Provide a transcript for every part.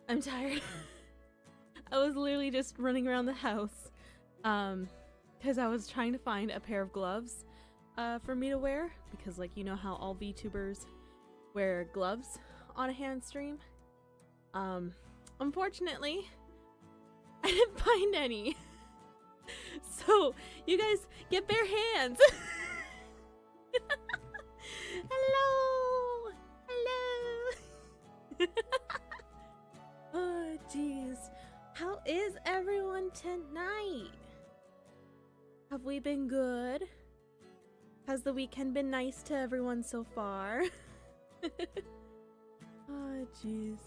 I'm tired. I was literally just running around the house because I was trying to find a pair of gloves for me to wear, because like you know how all VTubers wear gloves on a hand stream. Unfortunately, I didn't find any. So you guys get bare hands. Hello! Hello! Oh, jeez. How is everyone tonight? Have we been good? Has the weekend been nice to everyone so far? Oh, jeez.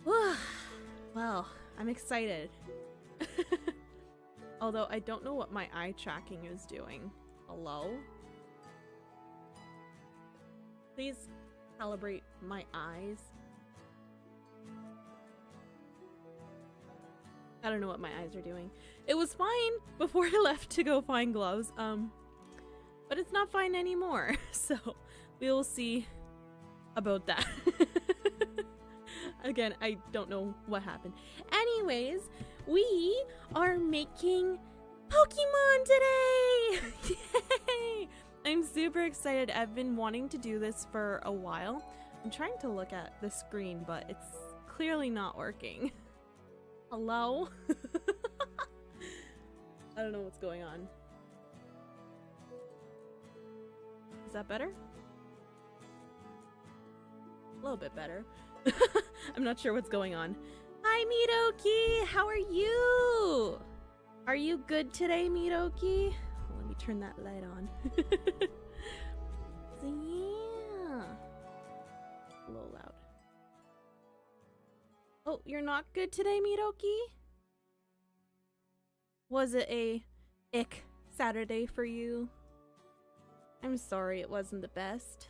Well, I'm excited. Although I don't know what my eye tracking is doing. Hello? Please calibrate my eyes. I don't know what my eyes are doing. It was fine before I left to go find gloves, but it's not fine anymore. So we will see about that. Again, I don't know what happened. Anyways, we are making Pokemon today! Yay! I'm super excited. I've been wanting to do this for a while. I'm trying to look at the screen, but it's clearly not working. Hello? I don't know what's going on. Is that better? A little bit better. I'm not sure what's going on. Hi, Midoki! How are you? Are you good today, Midoki? Oh, let me turn that light on. So, yeah. A little loud. Oh, you're not good today, Midoki? Was it a ick Saturday for you? I'm sorry it wasn't the best.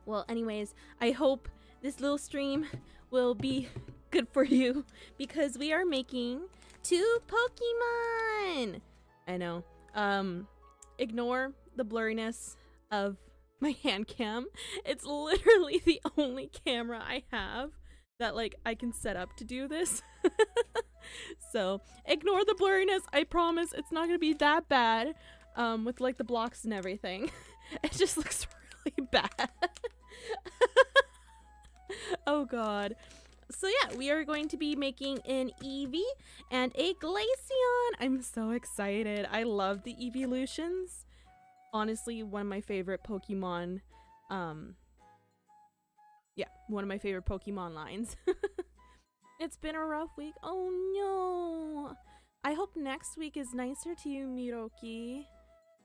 Well, anyways, I hope this little stream will be good for you because we are making 2 Pokemon! I know. Ignore the blurriness of my hand cam. It's literally the only camera I have that like I can set up to do this. So ignore the blurriness. I promise it's not gonna be that bad with like the blocks and everything. It just looks really bad. Oh god. So yeah, we are going to be making an Eevee and a Glaceon. I'm so excited. I love the evolutions. Honestly, one of my favorite Pokemon, yeah, one of my favorite Pokemon lines. It's been a rough week. Oh no. I hope next week is nicer to you, Miroki.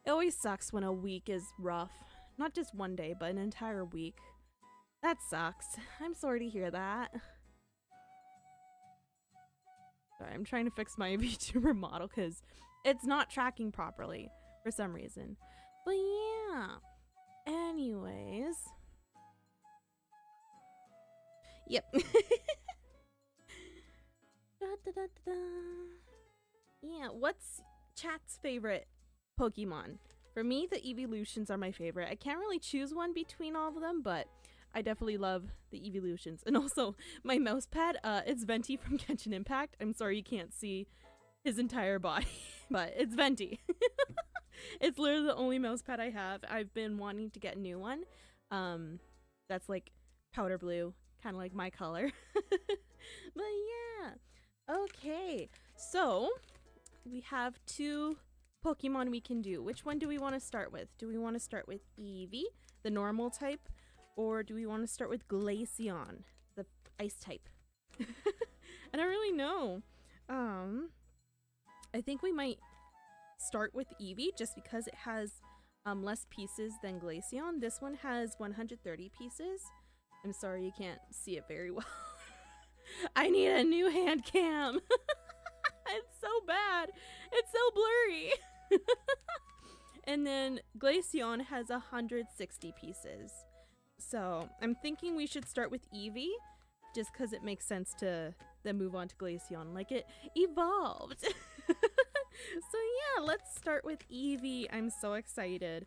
It always sucks when a week is rough. Not just one day, but an entire week. That sucks. I'm sorry to hear that. Sorry, I'm trying to fix my VTuber model because it's not tracking properly for some reason. But yeah. Anyways. Yep. Da, da, da, da, da. Yeah, what's chat's favorite Pokemon? For me, the evolutions are my favorite. I can't really choose one between all of them, but I definitely love the evolutions. And also, my mouse pad, it's Venti from Genshin Impact. I'm sorry you can't see his entire body, but it's Venti. It's literally the only mouse pad I have. I've been wanting to get a new one. That's like powder blue, kind of like my color. But yeah. Okay, so we have 2 Pokemon we can do. Which one do we want to start with? Do we want to start with Eevee, the normal type, or do we want to start with Glaceon, the ice type? I don't really know. I think we might start with Eevee just because it has less pieces than Glaceon. This one has 130 pieces. I'm sorry you can't see it very well. I need a new hand cam. It's so bad. It's so blurry. And then Glaceon has 160 pieces. So I'm thinking we should start with Eevee just because it makes sense to then move on to Glaceon. Like it evolved. So yeah, let's start with Eevee. I'm so excited.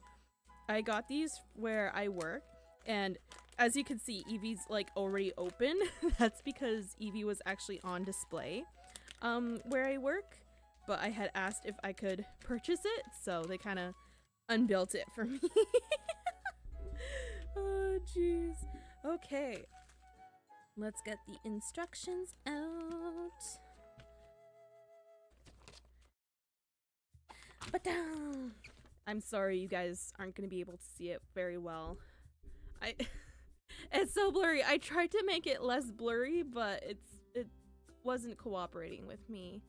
I got these where I work and as you can see, Eevee's like already open. That's because Eevee was actually on display where I work, but I had asked if I could purchase it, so they kind of unbuilt it for me. Oh jeez. Okay, let's get the instructions out. Ba-dum! I'm sorry you guys aren't going to be able to see it very well. It's so blurry. I tried to make it less blurry, but it wasn't cooperating with me.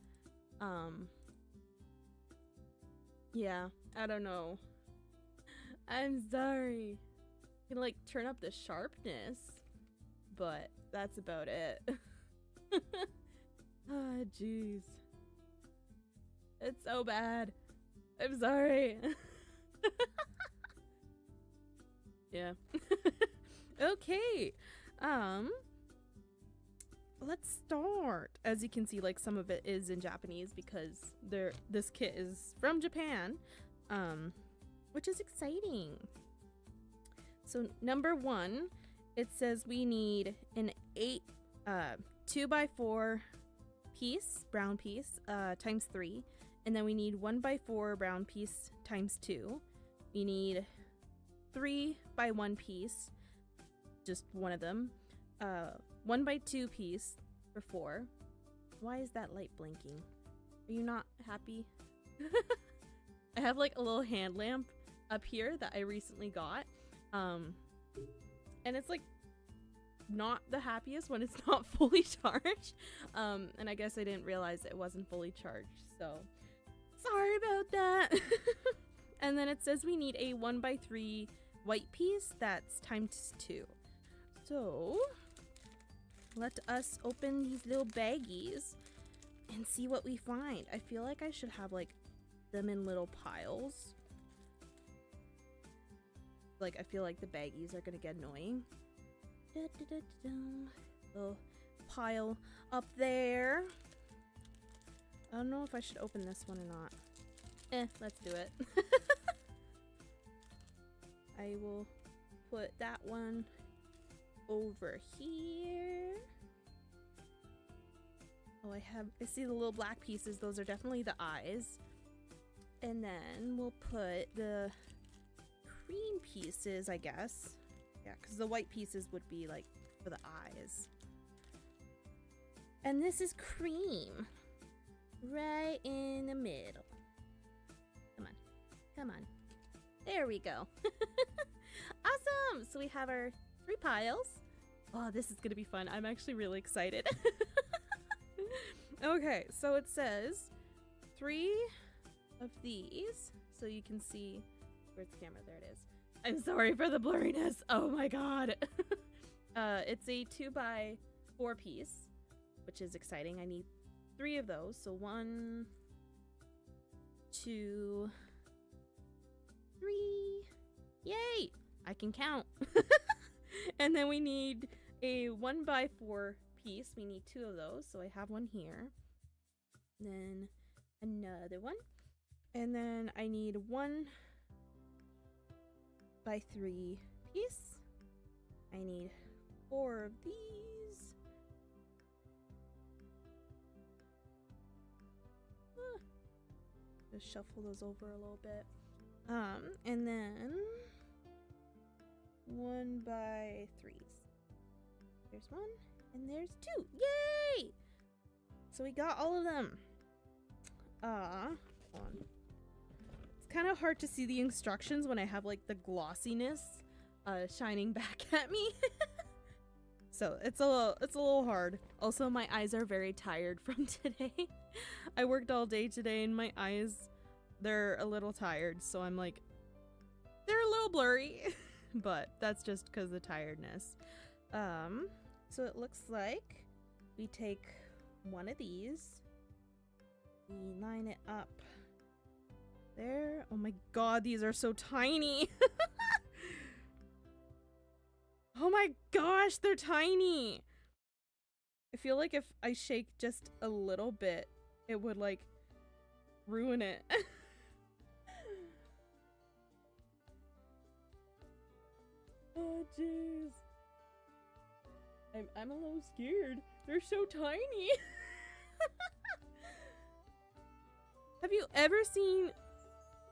Yeah, I don't know. I'm sorry. I can like turn up the sharpness, but that's about it. Ah, jeez. It's so bad. I'm sorry. Yeah. Okay. Let's start. As you can see, like some of it is in Japanese because this kit is from Japan, which is exciting. So number 1, it says we need an 2x4 piece, brown piece, times 3, and then we need 1x4 brown piece times 2. We need 3x1 piece, just one of them, 1x2 piece for 4. Why is that light blinking? Are you not happy? I have like a little hand lamp up here that I recently got, and it's like not the happiest when it's not fully charged, and I guess I didn't realize it wasn't fully charged, so sorry about that. And then it says we need a 1x3 white piece that's times 2. So let us open these little baggies and see what we find. I feel like I should have like them in little piles. Like I feel like the baggies are gonna get annoying. Little pile up there. I don't know if I should open this one or not. Let's do it. I will put that one over here. Oh, I see the little black pieces. Those are definitely the eyes. And then we'll put the cream pieces, I guess. Yeah, because the white pieces would be like for the eyes. And this is cream. Right in the middle. Come on. Come on. There we go. Awesome! So we have our 3 piles. Oh, this is gonna be fun. I'm actually really excited. Okay, so it says 3 of these. So you can see, where's the camera? There it is. I'm sorry for the blurriness. Oh my god. It's a 2x4 piece, which is exciting. I need 3 of those. So 1, 2, 3. Yay! I can count. And then we need a 1x4 piece. We need 2 of those. So I have one here. Then another one. And then I need 1x3 piece. I need 4 of these. Just shuffle those over a little bit. And then 1x3s. There's 1 and there's 2. Yay! So we got all of them. Hold on. It's kind of hard to see the instructions when I have like the glossiness shining back at me. So it's a little hard. Also, my eyes are very tired from today. I worked all day today and my eyes, they're a little tired, so I'm like, they're a little blurry. But that's just because of the tiredness. So it looks like we take one of these, we line it up there. Oh my god, these are so tiny. Oh my gosh, they're tiny. I feel like if I shake just a little bit, it would like ruin it. Oh jeez. I'm a little scared. They're so tiny. Have you ever seen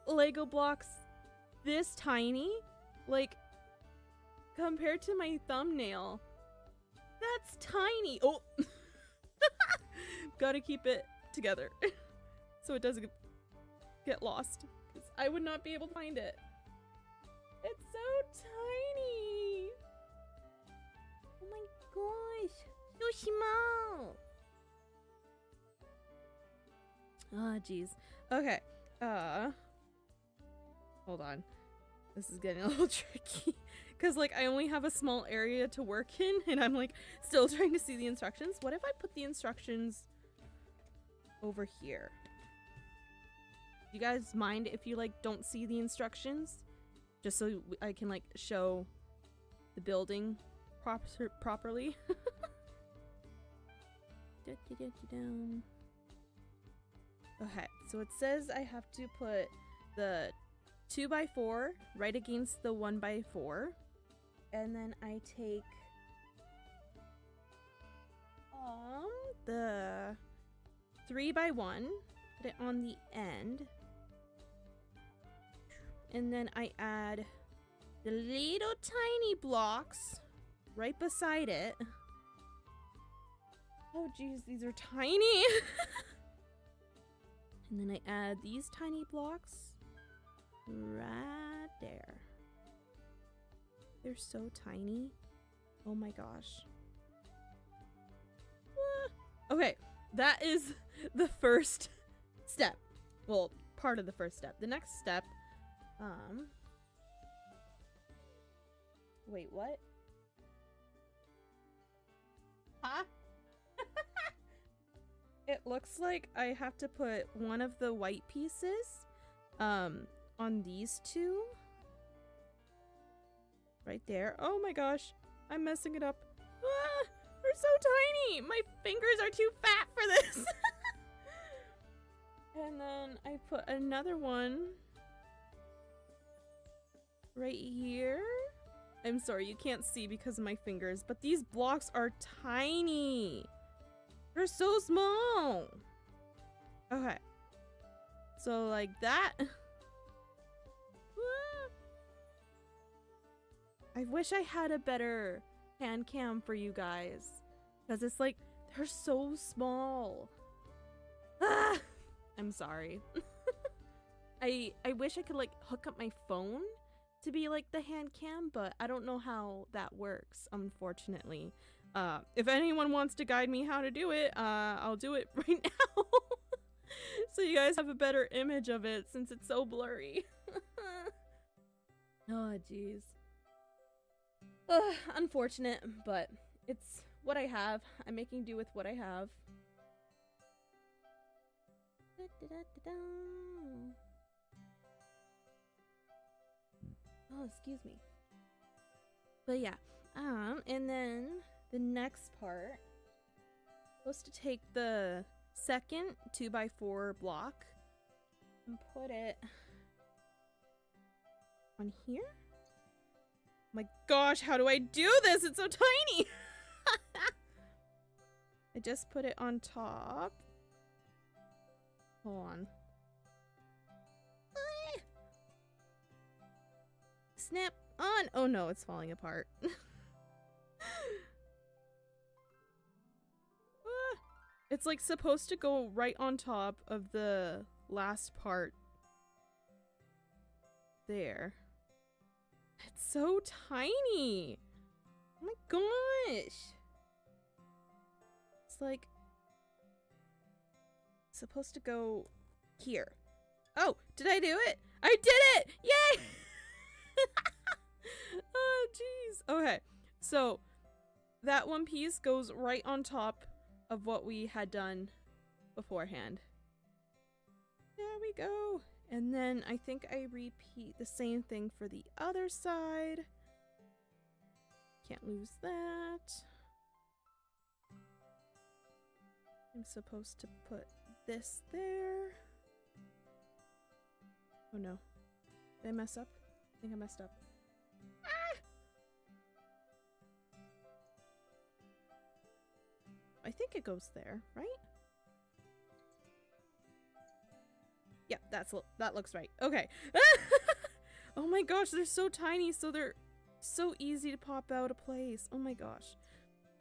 Lego blocks this tiny? Like, compared to my thumbnail. That's tiny. Oh. Gotta keep it together so it doesn't get lost, because I would not be able to find it. It's so tiny. Oh my gosh, so small. Oh jeez. Okay, hold on, this is getting a little tricky because like I only have a small area to work in and I'm like still trying to see the instructions. What if I put the instructions over here? You guys mind if you like don't see the instructions, just so I can like show the building properly? Okay, so it says I have to put the 2x4 right against the 1x4, and then I take the 3x1, put it on the end, and then I add the little tiny blocks right beside it. Oh geez, these are tiny. And then I add these tiny blocks right there. They're so tiny. Oh my gosh. Okay, that is the first step. Well, part of the first step. The next step, wait, what? Huh? It looks like I have to put one of the white pieces on these two. Right there. Oh my gosh, I'm messing it up. Ah, they're so tiny. My fingers are too fat for this. And then I put another one right here. I'm sorry, you can't see because of my fingers, but these blocks are tiny. They're so small. Okay. So like that. I wish I had a better hand cam for you guys, because it's like they're so small. Ah! I'm sorry. I wish I could like hook up my phone to be like the hand cam, but I don't know how that works, unfortunately. If anyone wants to guide me how to do it, I'll do it right now. So you guys have a better image of it since it's so blurry. Oh jeez. Unfortunate, but it's what I have. I'm making do with what I have. Oh, excuse me. But yeah, and then the next part, supposed to take the second 2x4 block and put it on here. Oh my gosh, how do I do this? It's so tiny. I just put it on top. Hold on. Snap on. Oh no, it's falling apart. It's like supposed to go right on top of the last part. There. It's so tiny. Oh my gosh. It's like supposed to go here. Oh, did I do it? I did it! Yay! Oh, jeez. Okay, so that one piece goes right on top of what we had done beforehand. There we go. And then I think I repeat the same thing for the other side. Can't lose that. I'm supposed to put this there. Oh no. Did I mess up? I think I messed up. Ah! I think it goes there, right? Yeah, that looks right. Okay. Oh my gosh, they're so tiny, so they're so easy to pop out of place. Oh my gosh.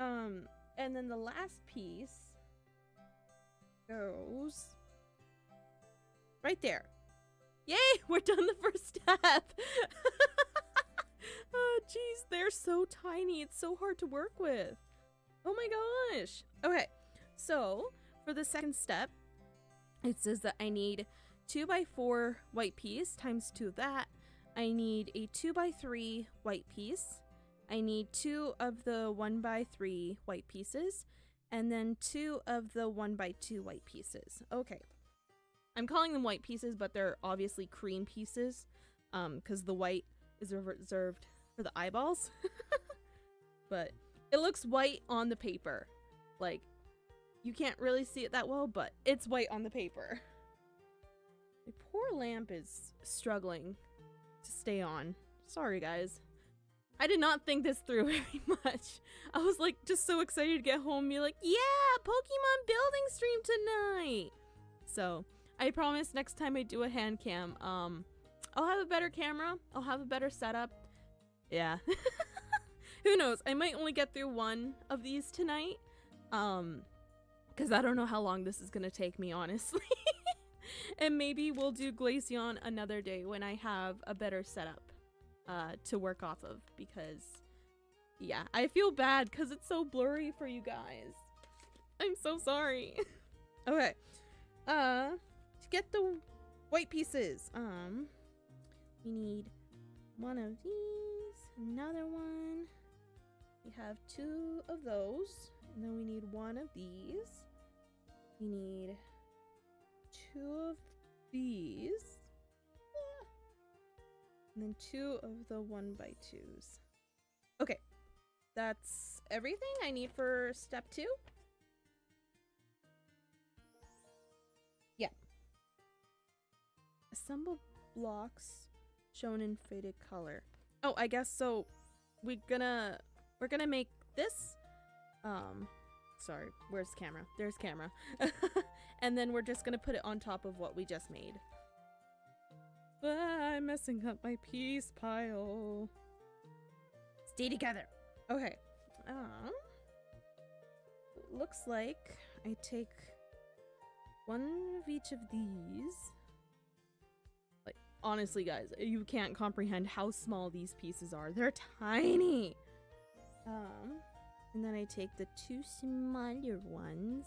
And then the last piece goes right there. Yay, we're done the first step. Oh jeez, they're so tiny. It's so hard to work with. Oh my gosh. Okay, so for the second step, it says that I need 2x4 white piece times 2 of that. I need a 2x3 white piece. I need 2 of the 1x3 white pieces, and then 2 of the 1x2 white pieces. Okay. I'm calling them white pieces, but they're obviously cream pieces, because the white is reserved for the eyeballs. But it looks white on the paper. Like, you can't really see it that well, but it's white on the paper. My poor lamp is struggling to stay on. Sorry, guys. I did not think this through very much. I was like just so excited to get home and be like, yeah, Pokemon building stream tonight. So I promise next time I do a hand cam, I'll have a better camera. I'll have a better setup. Yeah. Who knows? I might only get through one of these tonight. Because I don't know how long this is gonna take me, honestly. And maybe we'll do Glaceon another day when I have a better setup to work off of, because yeah, I feel bad because it's so blurry for you guys. I'm so sorry. Okay, to get the white pieces, we need one of these, another one, we have 2 of those, and then we need 1 of these, we need 2 of these, and then 2 of the 1x2s. Okay, that's everything I need for step 2. Yeah. Assemble blocks shown in faded color. Oh, I guess so. We're gonna make this. Sorry, where's camera? There's camera. And then we're just gonna put it on top of what we just made. I'm messing up my piece pile. Stay together. Okay. Looks like I take 1 of each of these. Like, honestly, guys, you can't comprehend how small these pieces are. They're tiny. And then I take the 2 smaller ones,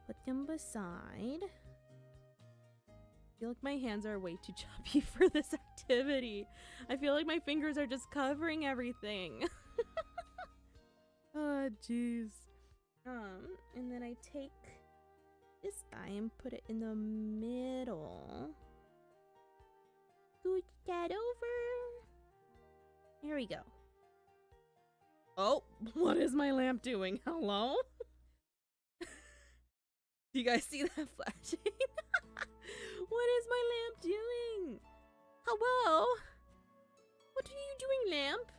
put them beside. I feel like my hands are way too chubby for this activity. I feel like my fingers are just covering everything. Oh, jeez. And then I take this guy and put it in the middle. Scoot that over. Here we go. Oh, what is my lamp doing? Hello? Do you guys see that flashing? What is my lamp doing? Hello? What are you doing, lamp?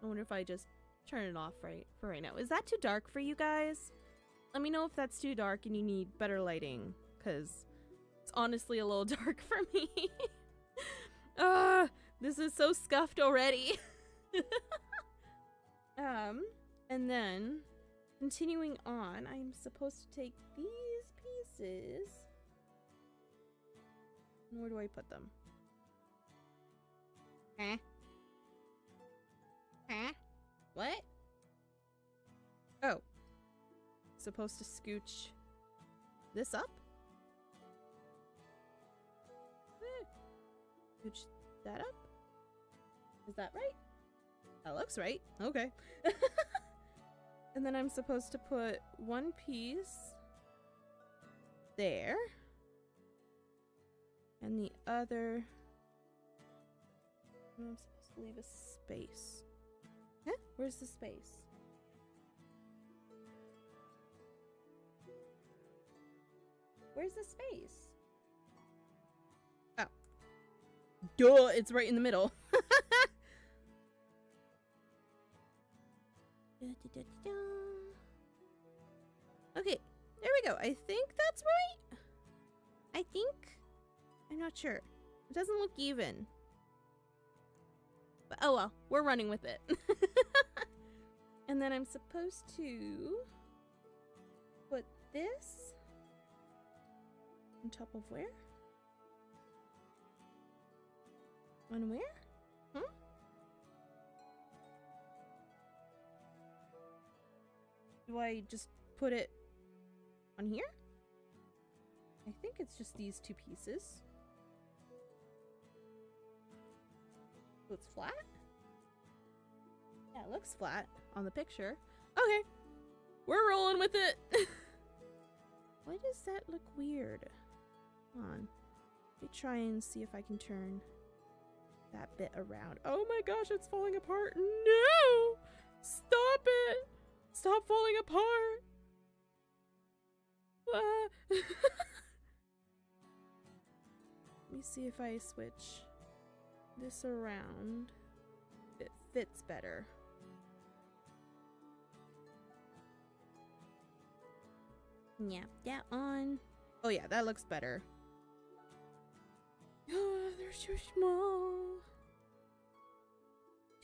I wonder if I just turn it off for right now. Is that too dark for you guys? Let me know if that's too dark and you need better lighting, because it's honestly a little dark for me. This is so scuffed already. And then continuing on, I'm supposed to take these pieces. Where do I put them? Huh? Huh? What? Oh. Supposed to scooch this up? Scooch that up? Is that right? That looks right. Okay. And then I'm supposed to put 1 piece there. And the other... I'm supposed to leave a space. Huh? Where's the space? Where's the space? Oh. Duh, it's right in the middle. we go. I think that's right. I think. I'm not sure. It doesn't look even. But oh well, we're running with it. And then I'm supposed to put this on top of where? On where? Hmm? Do I just put it on here? I think it's just these two pieces. So it's flat? Yeah, it looks flat on the picture. Okay. We're rolling with it. Why does that look weird? Hold on. Let me try and see if I can turn that bit around. Oh my gosh, it's falling apart. No! Stop it! Stop falling apart! Ah. Let me see if I switch this around. It fits better. Snap that on. Oh yeah, that looks better. Oh, they're too small.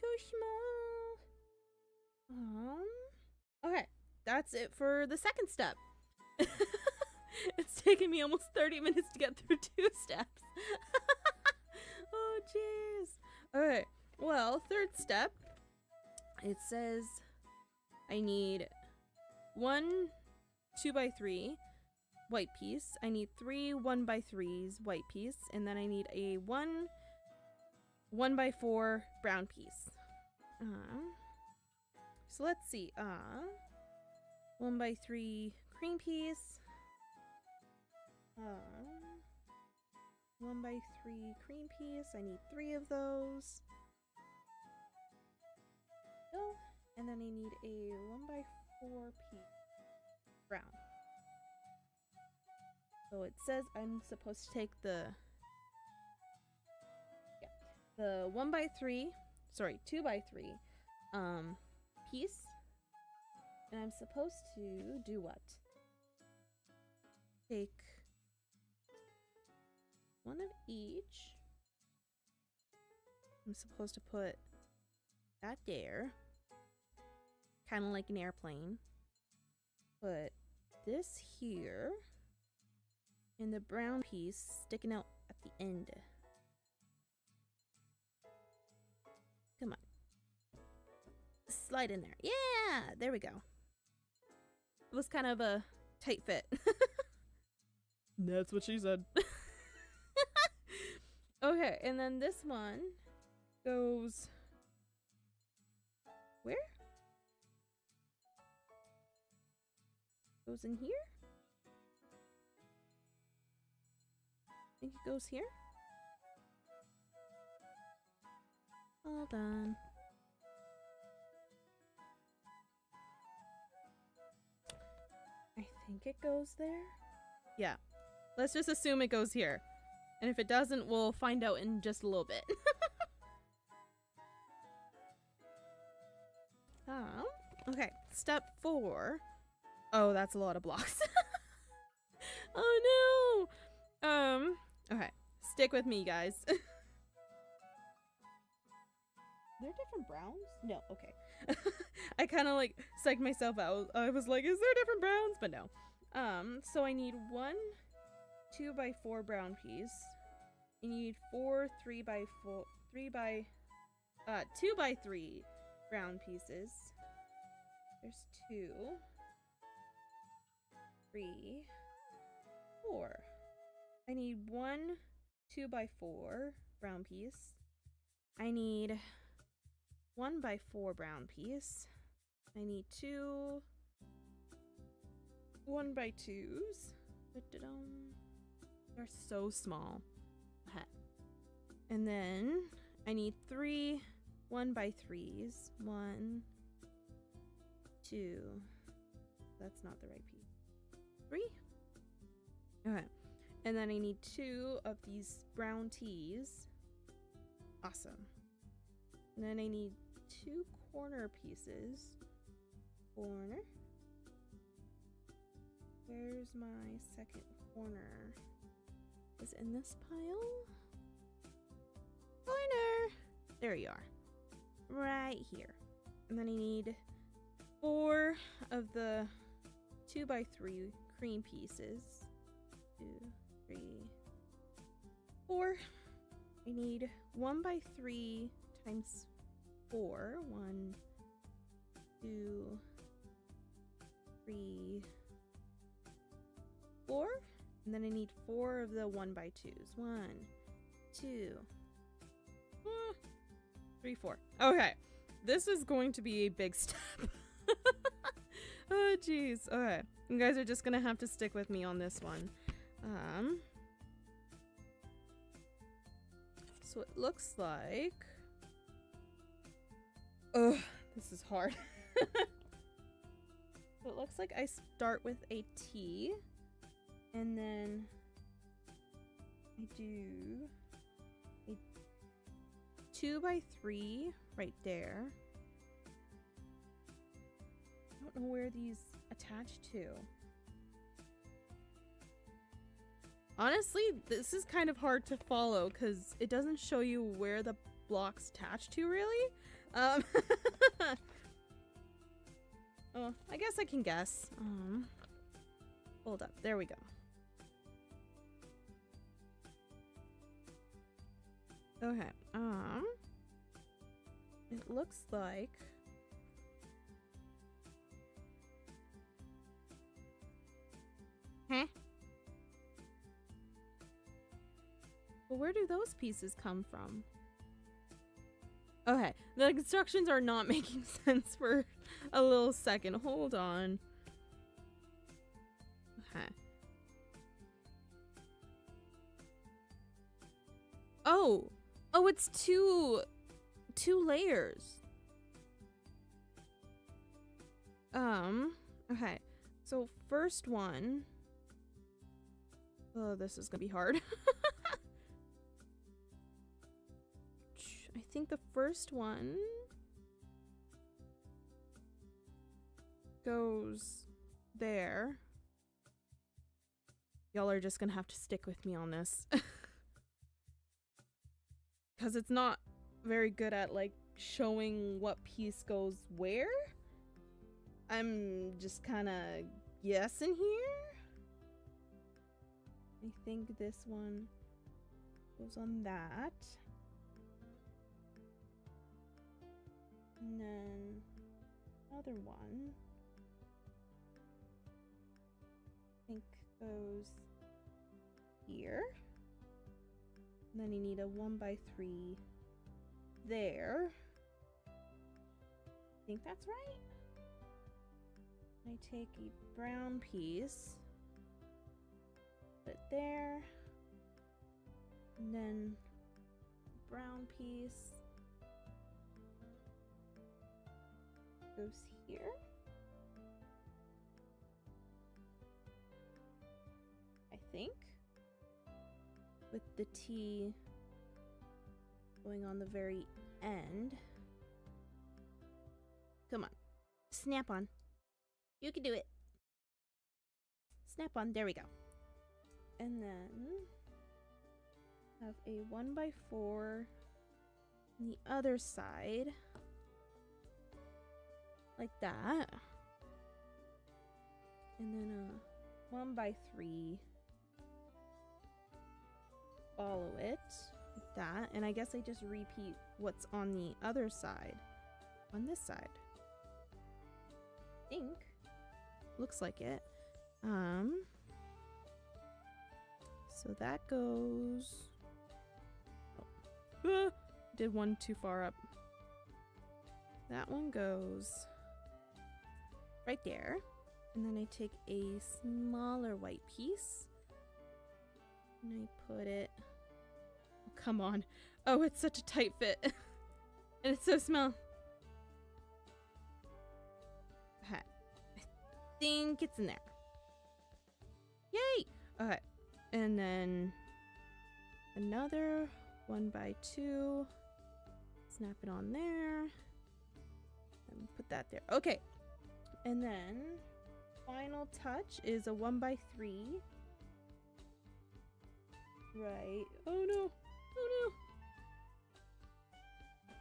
Too small. Okay, that's it for the second step. It's taken me almost 30 minutes to get through 2 steps. Oh, jeez. Okay, well, third step. It says I need 1 2x3 white piece. I need 3 1x3s white piece, and then I need a 1 1x4 brown piece. So let's see. 1x3 cream piece. 1x3 cream piece. I need 3 of those. Oh, and then I need a 1x4 piece brown. So it says I'm supposed to take the 2x3 piece, and I'm supposed to do what? Take one of each. I'm supposed to put that there, kind of like an airplane. Put this here, and the brown piece sticking out at the end. Come on. Slide in there. Yeah! There we go. It was kind of a tight fit. That's what she said. Okay, and then this one goes... Where? Goes in here? I think it goes here. Hold on. I think it goes there. Yeah. Let's just assume it goes here. And if it doesn't, we'll find out in just a little bit. Okay, step 4. Oh, that's a lot of blocks. Oh no! Okay. Stick with me, guys. They're different browns? No, okay. I kind of like psyched myself out. I was like, is there different browns? But no. So I need 1 2x4 brown piece. You need 4 3x4 2x3 brown pieces. There's 2 3 4. I need 1 2x4 brown piece. I need 1x4 brown piece. I need 2 1x2s. They're so small. And then I need 3 1x3s. 1 2. That's not the right piece. 3. Okay. And then I need 2 of these brown tees. Awesome. And then I need 2 corner pieces. Corner. Where's my second corner? Is it in this pile? Corner! There you are. Right here. And then I need 4 of the 2x3 cream pieces. 2, 3, 4. I need 1x3 times 4. 1, 2, 3, 4. And then I need 4 of the 1x2s. 1, 2, 3, 4. Okay. This is going to be a big step. Oh, jeez. Okay. You guys are just gonna have to stick with me on this one. So it looks like... Ugh, this is hard. So it looks like I start with a T, and then I do a 2x3 right there. I don't know where these attach to. Honestly, this is kind of hard to follow because it doesn't show you where the blocks attach to, really. Oh, I guess I can guess. Hold up. There we go. Okay. It looks like well, where do those pieces come from? Okay, the instructions are not making sense for a little second. Hold on. Okay. Oh, it's two layers. Okay. So first one. Oh, this is gonna be hard. I think the first one goes there. Y'all are just gonna have to stick with me on this. Because it's not very good at like showing what piece goes where. I'm just kind of guessing here. I think this one goes on that. And then another one I think goes here. And then you need a 1x3 there. I think that's right. I take a brown piece, put it there, and then brown piece goes here. I think. With the T going on the very end. Come on. Snap on. You can do it. Snap on. There we go. And then have a 1x4 on the other side. Like that. And then a 1x3. Follow it like that, and I guess I just repeat what's on the other side on this side. I think looks like it. So that goes did one too far up. That one goes right there, and then I take a smaller white piece and I put it. Oh, come on. Oh, it's such a tight fit. And it's so small. Okay. I think it's in there. Yay! Okay. And then another 1x2. Snap it on there. And put that there. Okay. And then final touch is a 1x3. Right. Oh no. Oh no.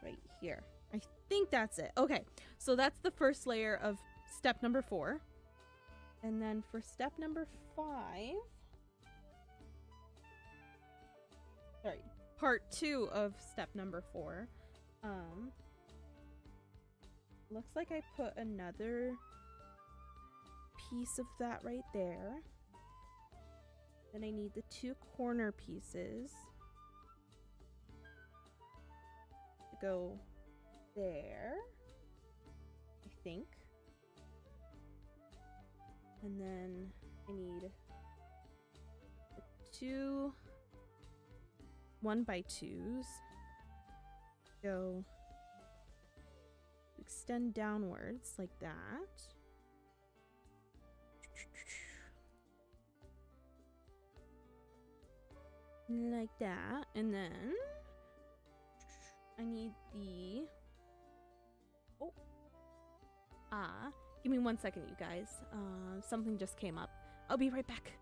Right here. I think that's it. Okay. So that's the first layer of step number 4. And then for step number 5, sorry, part 2 of step number 4, looks like I put another piece of that right there. Then I need the 2 corner pieces to go there, I think. And then I need the 2 1x2s go extend downwards like that. Like that. And then I need the give me 1 second, you guys. Something just came up. I'll be right back.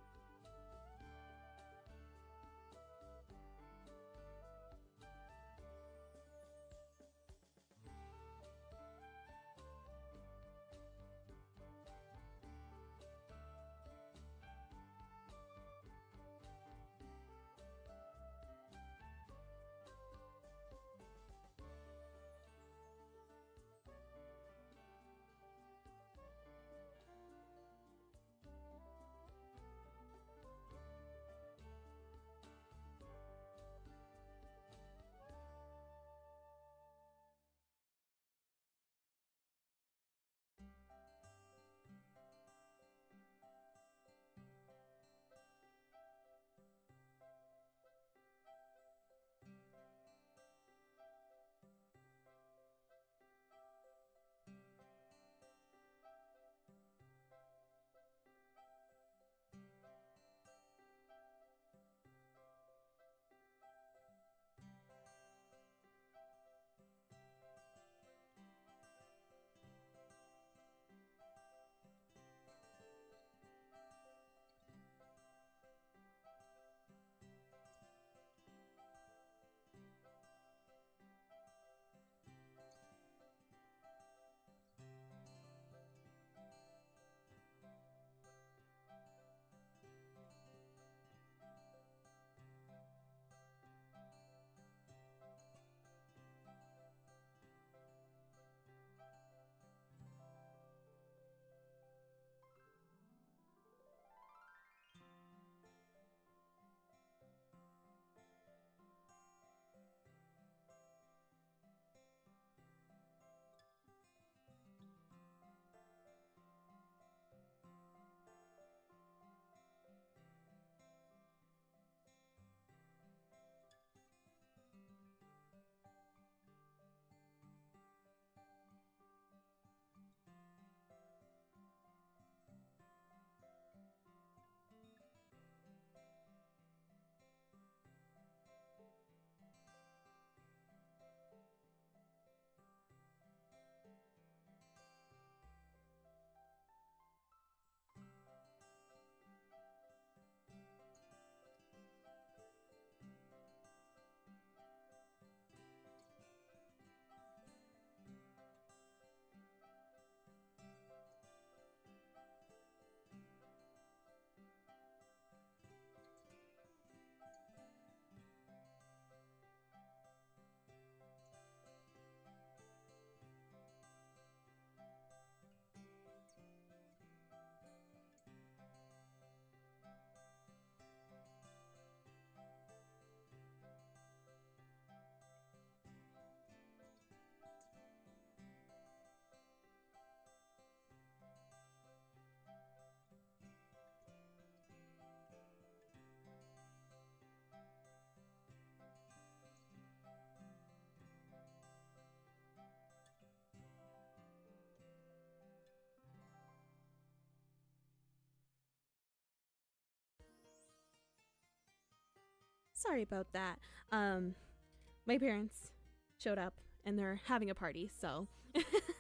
Sorry about that. My parents showed up and they're having a party, so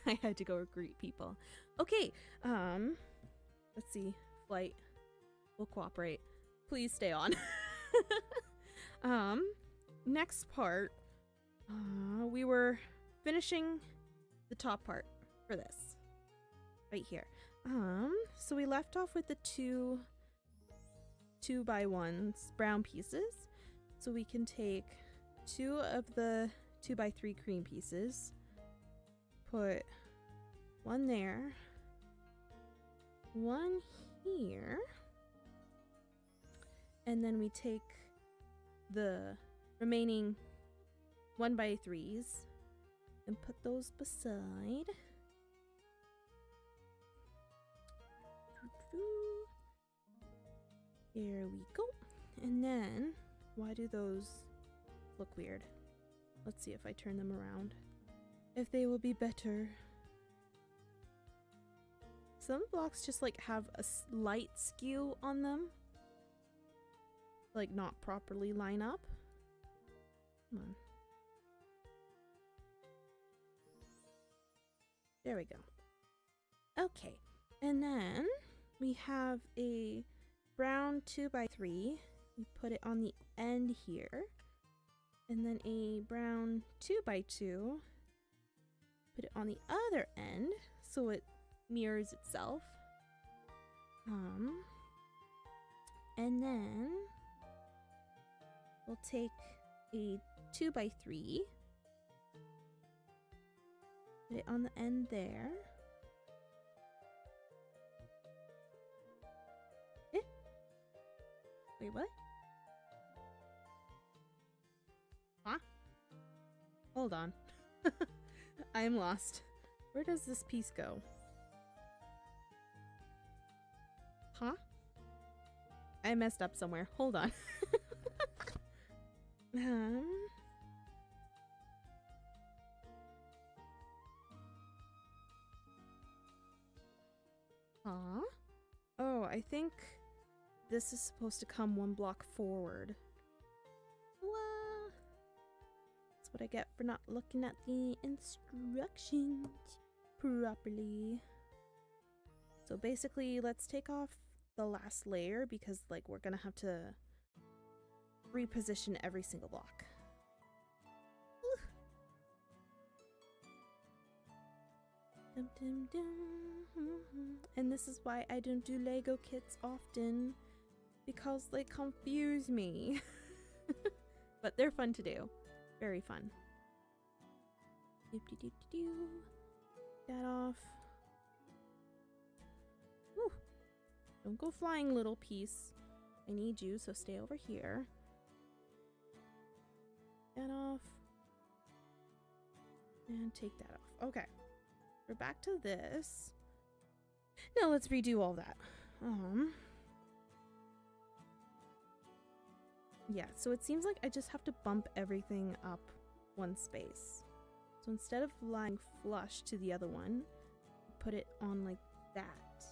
I had to go greet people. Okay, Let's see. Flight. We'll cooperate. Please stay on. Next part. We were finishing the top part for this. Right here. So we left off with the two 2x1s brown pieces. So we can take 2 of the 2x3 cream pieces, put 1 there, 1 here, and then we take the remaining 1x3s and put those beside. Here we go. And then, why do those look weird? Let's see if I turn them around. If they will be better. Some blocks just like have a slight skew on them. Like not properly line up. Come on. There we go. Okay. And then we have a brown 2x3. We put it on the end here. And then a brown 2x2. Put it on the other end so it mirrors itself. And then we'll take a 2x3. Put it on the end there. Wait, what? Huh? Hold on. I am lost. Where does this piece go? Huh? I messed up somewhere. Hold on. Huh? Oh, I think this is supposed to come 1 block forward. Well, that's what I get for not looking at the instructions properly. So basically, let's take off the last layer because like we're gonna have to reposition every single block. Dum, dum, dum. And this is why I don't do Lego kits often, because they confuse me. But they're fun to do. Very fun. That off. Whew. Don't go flying, little piece. I need you, so stay over here. That off. And take that off. Okay. We're back to this. Now let's redo all that. Yeah, so it seems like I just have to bump everything up 1 space. So instead of lying flush to the other one, put it on like that.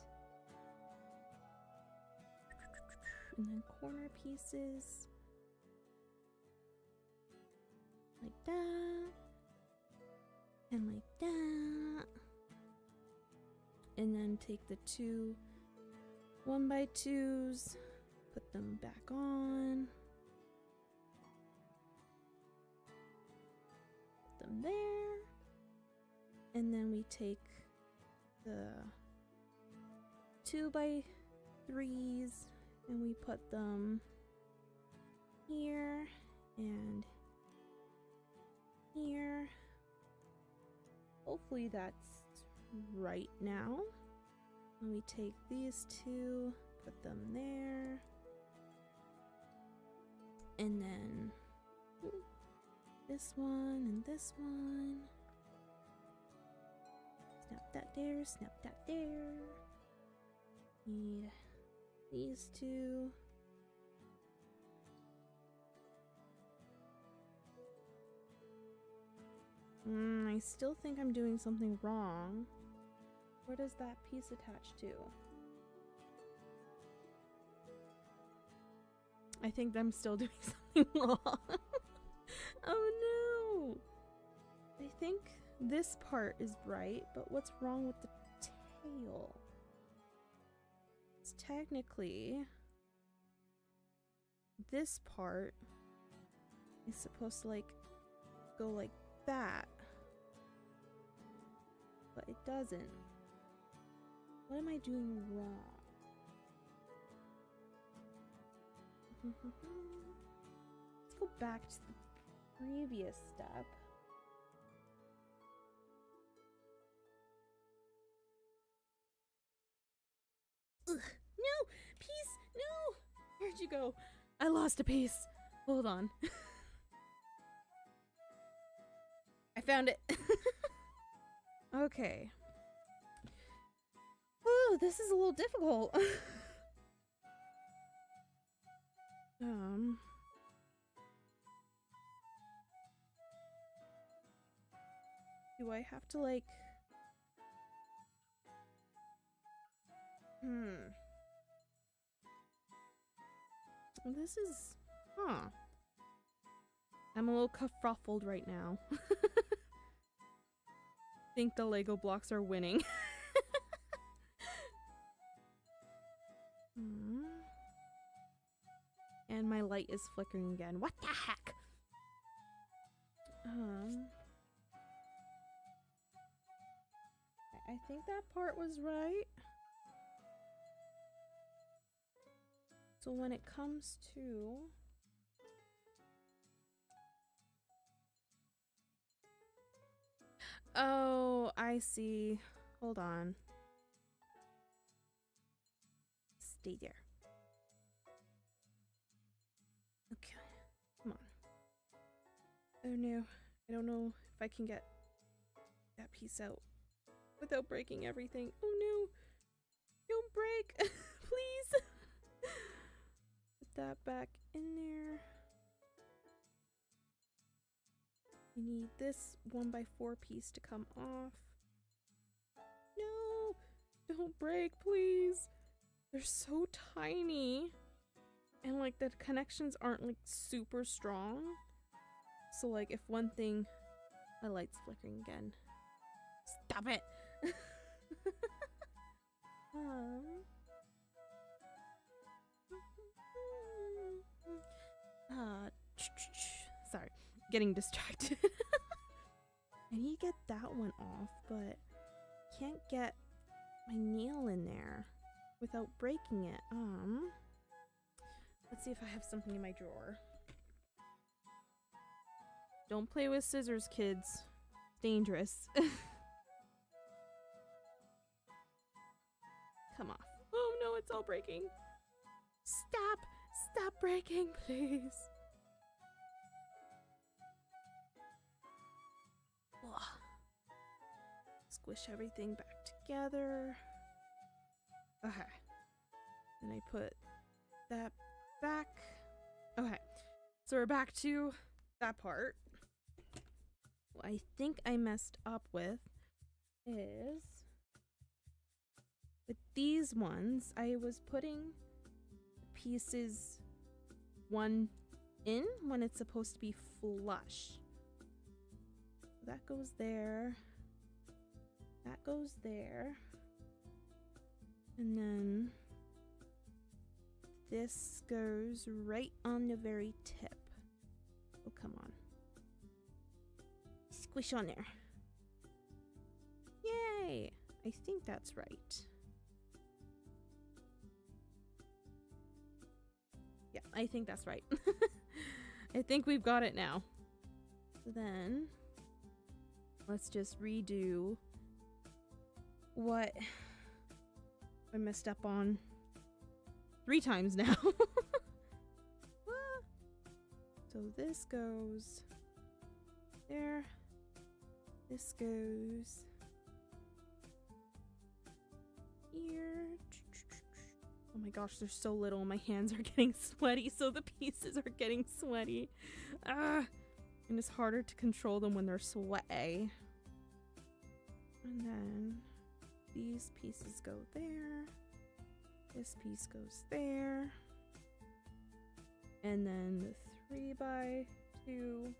And then corner pieces. Like that. And like that. And then take the 2 1x2s, put them back on. Put them there. And then we take the 2x3s and we put them here and here. Hopefully that's right now. And we take these 2, put them there, and then this one and this one. Snap that there, snap that there. Need these 2. I still think I'm doing something wrong. Where does that piece attach to? I think I'm still doing something wrong. Oh no! I think this part is right, but what's wrong with the tail? technically this part is supposed to like go like that, but it doesn't. What am I doing wrong? Let's go back to the previous step. Ugh, no! Piece! No! Where'd you go? I lost a piece. Hold on. I found it. Okay. Oh, this is a little difficult. Do I have to like... This is... Huh. I'm a little kerfuffled right now. Think the Lego blocks are winning. And my light is flickering again. What the heck? I think that part was right. So when it comes to... Oh, I see. Hold on. Stay there. Okay. Come on. Oh no. I don't know if I can get that piece out without breaking everything. Oh no. Don't break. Please. Put that back in there. I need this 1x4 piece to come off. No! Don't break, please! They're so tiny. And like the connections aren't like super strong. So like if one thing... My light's flickering again. Stop it! Sorry. Getting distracted. I need to get that one off, but can't get my nail in there without breaking it. Let's see if I have something in my drawer. Don't play with scissors, kids. It's dangerous. Come off. Oh no, it's all breaking. Stop! Stop breaking, please. Squish everything back together. Okay. Then I put that back. Okay. So we're back to that part. What I think I messed up with is with these ones, I was putting pieces one in when it's supposed to be flush. That goes there. That goes there. And then this goes right on the very tip. Oh, come on. Squish on there. Yay! I think that's right. Yeah, I think that's right. I think we've got it now. So then, let's just redo what I messed up on 3 times now. So this goes there. This goes here. Oh my gosh, there's so little. My hands are getting sweaty, so the pieces are getting sweaty. And it's harder to control them when they're sweaty. And then these pieces go there. This piece goes there. And then the 3x2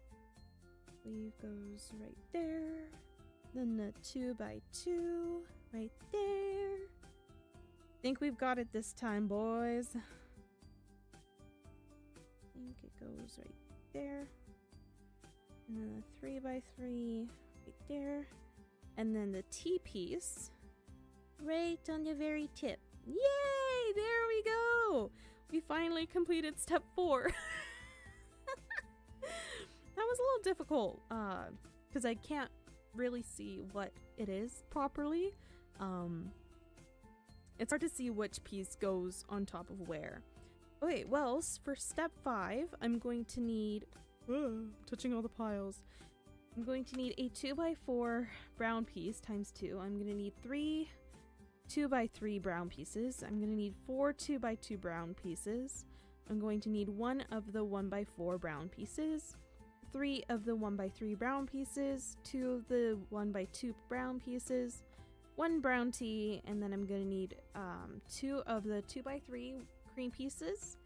sleeve goes right there. Then the 2x2 right there. Think we've got it this time, boys. I think it goes right there. And then the 3x3 right there. And then the T-piece right on the very tip. Yay! There we go! We finally completed step 4. That was a little difficult because I can't really see what it is properly. It's hard to see which piece goes on top of where. Okay, well, for step 5, I'm going to need touching all the piles. I'm going to need a 2x4 brown piece times 2. I'm going to need 3 2x3 brown pieces. I'm going to need 4 2x2 brown pieces. I'm going to need 1 of the 1x4 brown pieces, 3 of the 1x3 brown pieces, 2 of the 1x2 brown pieces, 1 brown tea, and then I'm going to need 2 of the 2x3 cream pieces.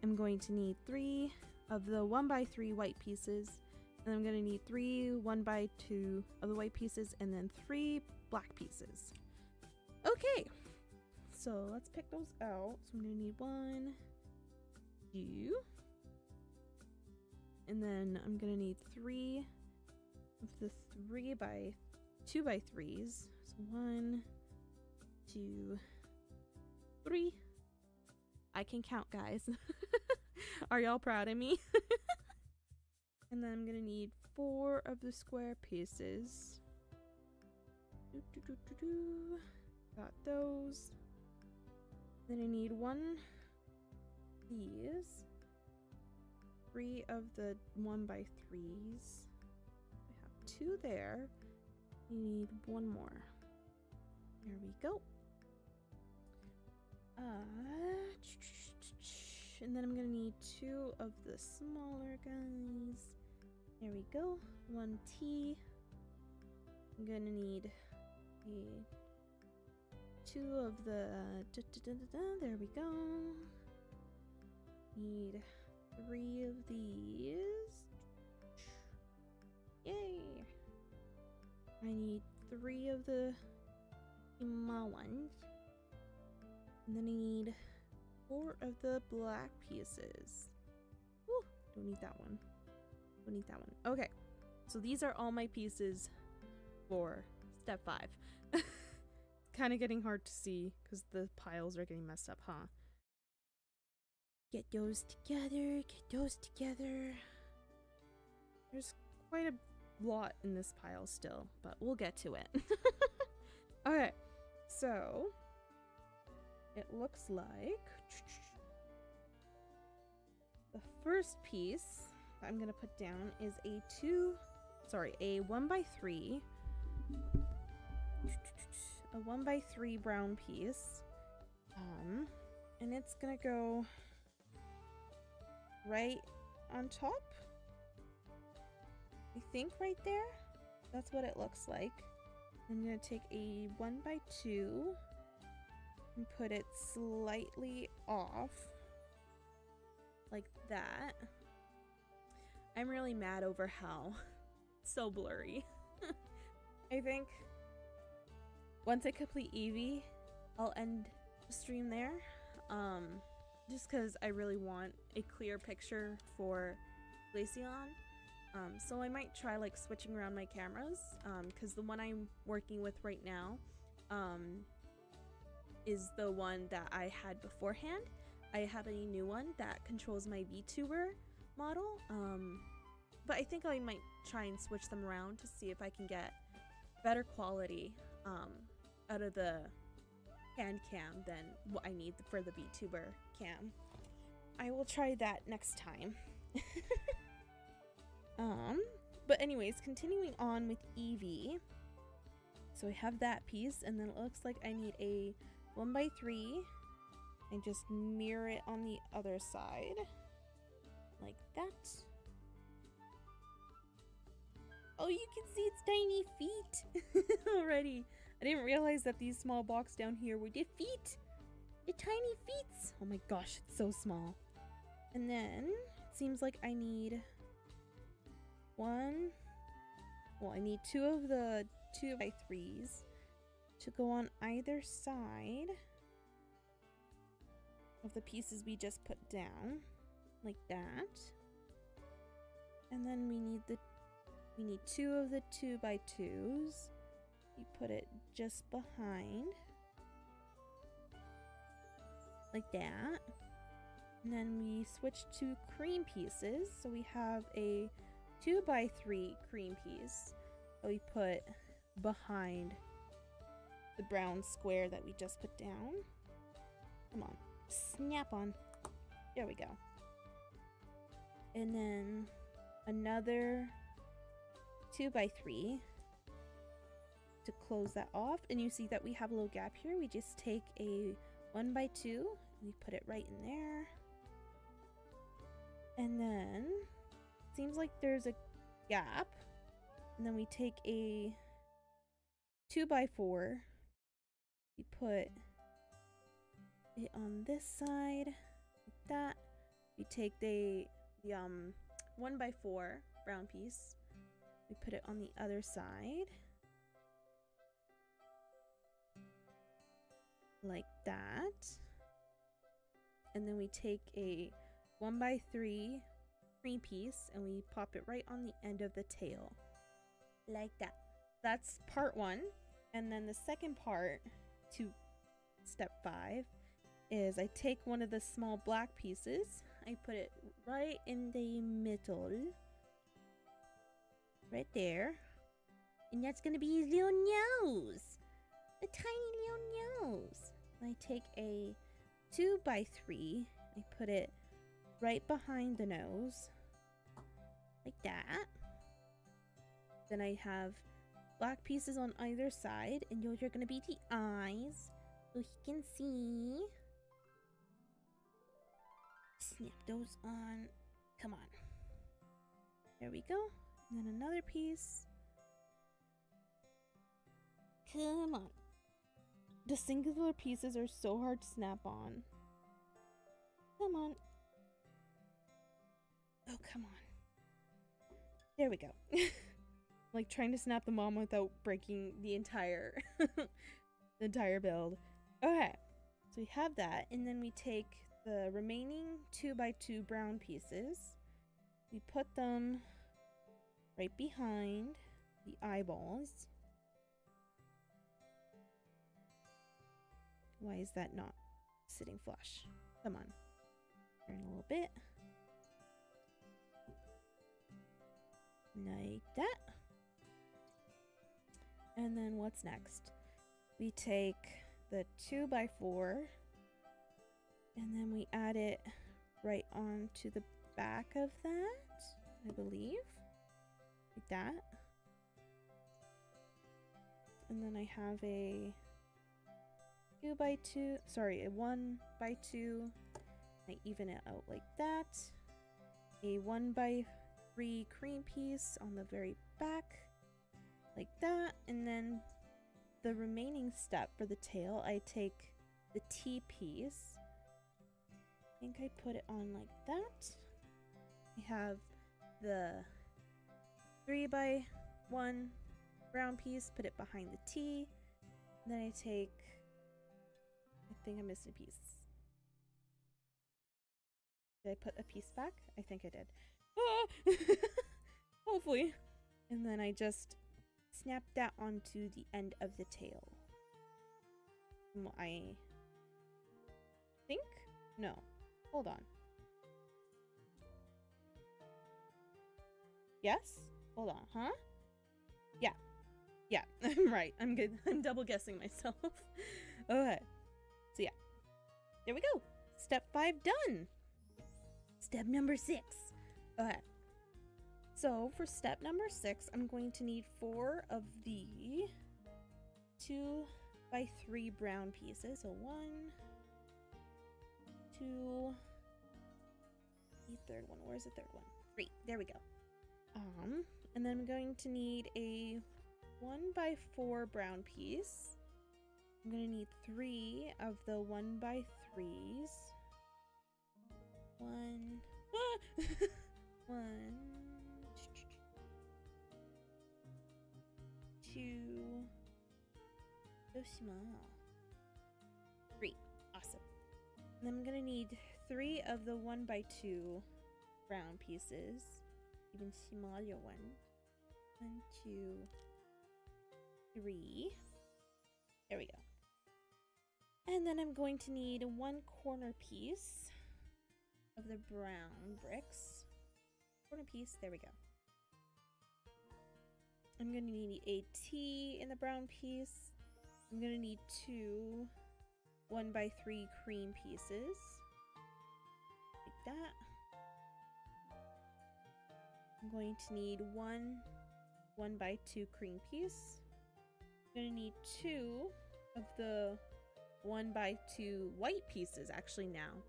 I'm going to need 3 of the 1x3 white pieces, and I'm going to need 3 1x2 of the white pieces, and then 3 black pieces. Okay, so let's pick those out. So I'm going to need 1, 2, and then I'm going to need 3 of the 2x3s. So 1, 2, 3. I can count, guys. Are y'all proud of me? And then I'm gonna need 4 of the square pieces. Got those. Then I need 1 these. 3 of the 1x3s. I have 2 there. I need 1 more. There we go. And then I'm gonna need 2 of the smaller guys. There we go. 1 tea. I'm gonna need 2 of the there we go. Need 3 of these. Yay! I need 3 of the small ones. And then I need 4 of the black pieces. Woo, don't need that one. Don't need that one. Okay, so these are all my pieces for step 5. It's kind of getting hard to see because the piles are getting messed up, huh? Get those together, get those together. There's quite a lot in this pile still, but we'll get to it. Okay, so it looks like the first piece that I'm gonna put down is a 1x3, a 1x3 brown piece, and it's gonna go right on top. I think right there. That's what it looks like. I'm gonna take a 1x2 and put it slightly off like that. I'm really mad over how it's so blurry. I think once I complete Eevee, I'll end the stream there. Just because I really want a clear picture for Glaceon. So I might try like switching around my cameras, because the one I'm working with right now is the one that I had beforehand. I have a new one that controls my VTuber model, but I think I might try and switch them around to see if I can get better quality out of the hand cam than what I need for the VTuber cam. I will try that next time. But anyways, continuing on with Eevee. So I have that piece, and then it looks like I need a 1x3 and just mirror it on the other side like that. Oh, you can see its tiny feet already. I didn't realize that these small blocks down here were the feet. The tiny feet. Oh my gosh, it's so small. And then it seems like I need I need 2 of the 2x3s to go on either side of the pieces we just put down, like that. And then we need 2 of the 2x2s. You put it just behind, like that. And then we switch to cream pieces. So we have a 2x3 cream piece that we put behind the brown square that we just put down. Come on, snap on. There we go. And then another 2x3 to close that off. And you see that we have a little gap here. We just take a 1x2, we put it right in there. And then seems like there's a gap. And then we take a 2x4, we put it on this side, like that. We take the 1x4 brown piece, we put it on the other side, like that. And then we take a 1x3 cream piece and we pop it right on the end of the tail, like that. That's part 1. And then the second part to step 5 is I take one of the small black pieces, I put it right in the middle, right there, and that's gonna be his little nose, a tiny little nose. I take a 2x3, I put it right behind the nose, like that. Then I have black pieces on either side, and those are gonna be the eyes, so he can see. Snap those on. Come on. There we go. And then another piece. Come on. The singular pieces are so hard to snap on. Come on. Oh, come on. There we go. Like trying to snap them on without breaking the entire the entire build. Okay. So we have that, and then we take the remaining 2x2 brown pieces. We put them right behind the eyeballs. Why is that not sitting flush? Come on. Turn a little bit. Like that. And then what's next? We take the 2x4 and then we add it right onto the back of that, I believe. Like that. And then I have a 2x2, sorry, a 1x2. I even it out like that. A 1x3 cream piece on the very back, like that. And then the remaining step for the tail, I take the T piece. I think I put it on like that. I have the 3x1 brown piece, put it behind the T. And then I take, I think I missed a piece. Did I put a piece back? I think I did. Ah! Hopefully. And then I just snap that onto the end of the tail. I think? No. Hold on. Yes? Hold on. Huh? Yeah. Yeah. I'm right. I'm good. I'm double guessing myself. Okay. So yeah. There we go. Step 5 done. Step number 6. Okay. So for step number 6, I'm going to need 4 of the 2x3 brown pieces. So 1, 2, the third one. Where's the third one? 3. There we go. And then I'm going to need a 1x4 brown piece. I'm going to need 3 of the 1x3s. 1. Ah! 1. 2. So small. 3. Awesome. And I'm gonna need 3 of the 1x2 brown pieces, even smaller one. 1, 2, 3. There we go. And then I'm going to need 1 corner piece of the brown bricks. Corner piece, there we go. I'm gonna need a T in the brown piece. I'm gonna need 2 1x3 cream pieces. Like that. I'm going to need 1 1x2 cream piece. I'm gonna need 2 of the 1x2 white pieces actually now.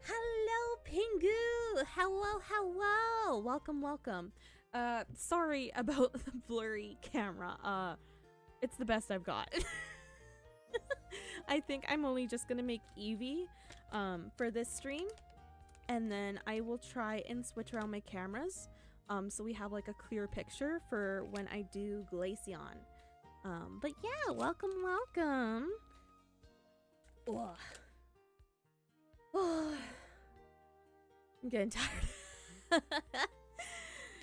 Hello, Pingu! Hello, hello! Welcome, welcome. Sorry about the blurry camera. It's the best I've got. I think I'm only just gonna make Eevee for this stream, and then I will try and switch around my cameras so we have like a clear picture for when I do Glaceon. But yeah, welcome, welcome. Ugh. Oh, I'm getting tired.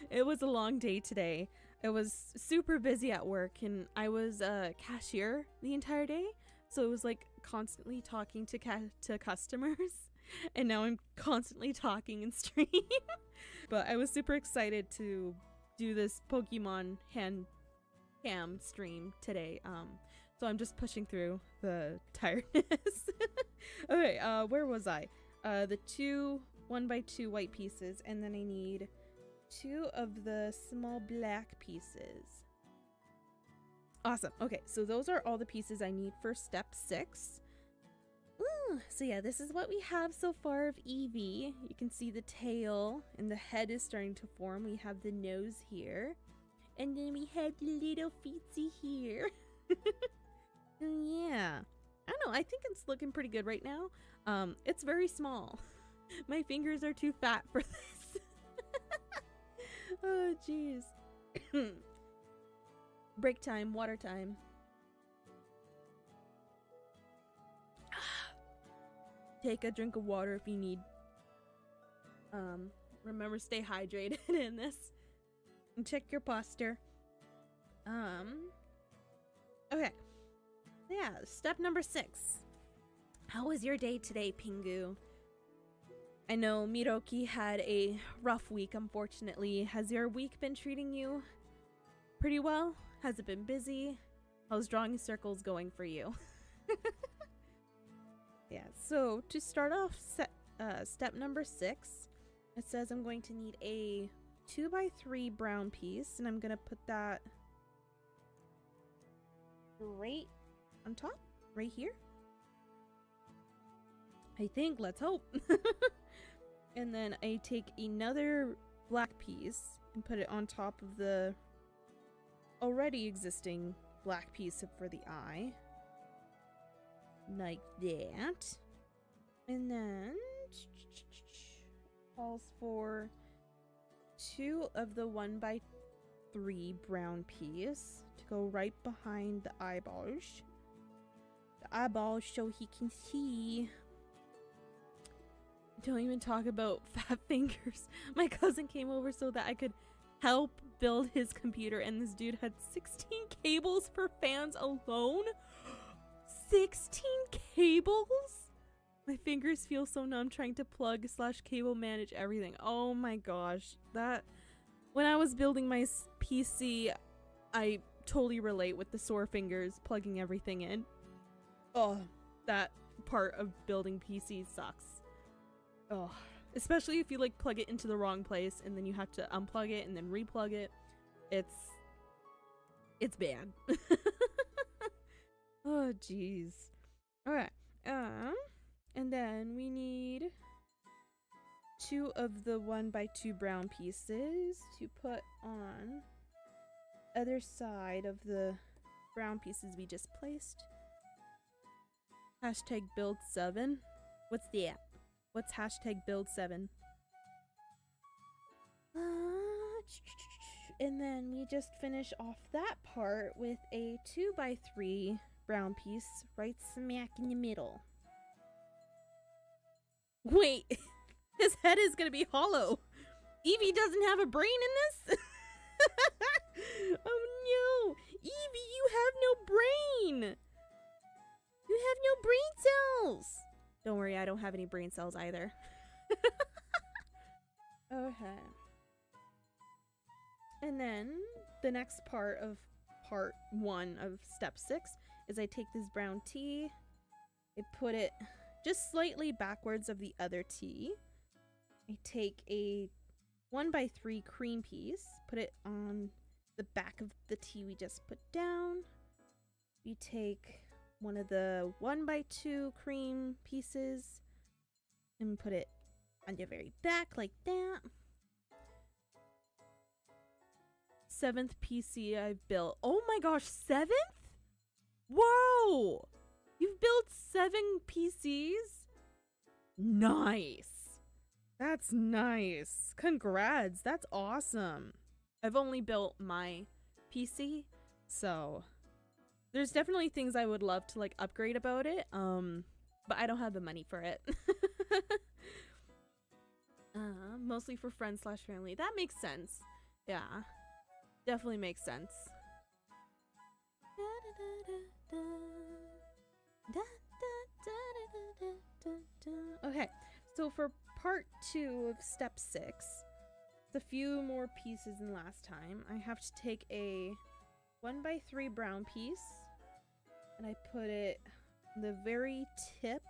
It was a long day today. I was super busy at work, and I was a cashier the entire day, so it was like constantly talking to customers, and now I'm constantly talking in stream. But I was super excited to do this Pokemon hand cam stream today. So I'm just pushing through the tiredness. Okay, where was I? The 2 1x2 white pieces, and then I need 2 of the small black pieces. Awesome. Okay, so those are all the pieces I need for step 6. Ooh, so yeah, this is what we have so far of Eevee. You can see the tail and the head is starting to form. We have the nose here, and then we have the little feetsy here. Yeah, I don't know, I think it's looking pretty good right now. It's very small. My fingers are too fat for this. Oh jeez. Break time, water time. Take a drink of water if you need. Remember, stay hydrated in this. And check your posture. Okay. Yeah, step number 6. How was your day today, Pingu? I know Miroki had a rough week, unfortunately. Has your week been treating you pretty well? Has it been busy? How's drawing circles going for you? Yeah, so to start off step number 6, it says I'm going to need a 2x3 brown piece, and I'm gonna put that right on top, right here. I think, let's hope. And then I take another black piece and put it on top of the already existing black piece for the eye. Like that. And then calls for 2 of the 1x3 brown piece to go right behind the eyeballs. The eyeballs so he can see. Don't even talk about fat fingers. My cousin came over so that I could help build his computer, and this dude had 16 cables for fans alone. 16 cables? My fingers feel so numb trying to plug / cable manage everything. Oh my gosh. That, when I was building my PC, I totally relate with the sore fingers plugging everything in. Oh, that part of building PC sucks. Oh, especially if you like plug it into the wrong place and then you have to unplug it and then replug it. It's bad. Oh jeez. Alright. And then we need 2 of the 1x2 brown pieces to put on other side of the brown pieces we just placed. Hashtag build 7. What's that? What's hashtag build 7? And then we just finish off that part with a 2x3 brown piece right smack in the middle. Wait, his head is gonna be hollow. Eevee doesn't have a brain in this? Oh no! Eevee, you have no brain! You have no brain cells! Don't worry, I don't have any brain cells either. Okay. And then the next part of part 1 of step 6 is I take this brown tea, I put it just slightly backwards of the other tea. I take a 1x3 cream piece, put it on the back of the tea we just put down. We take one of the 1x2 cream pieces and put it on the very back like that. 7th PC I've built. Oh my gosh, 7th? Whoa! You've built 7 PCs? Nice. That's nice. Congrats. That's awesome. I've only built my PC, so there's definitely things I would love to like upgrade about it. But I don't have the money for it. Mostly for friends/family. That makes sense. Yeah. Definitely makes sense. Okay, so for part 2 of step 6, it's a few more pieces than last time. I have to take a 1x3 brown piece and I put it on the very tip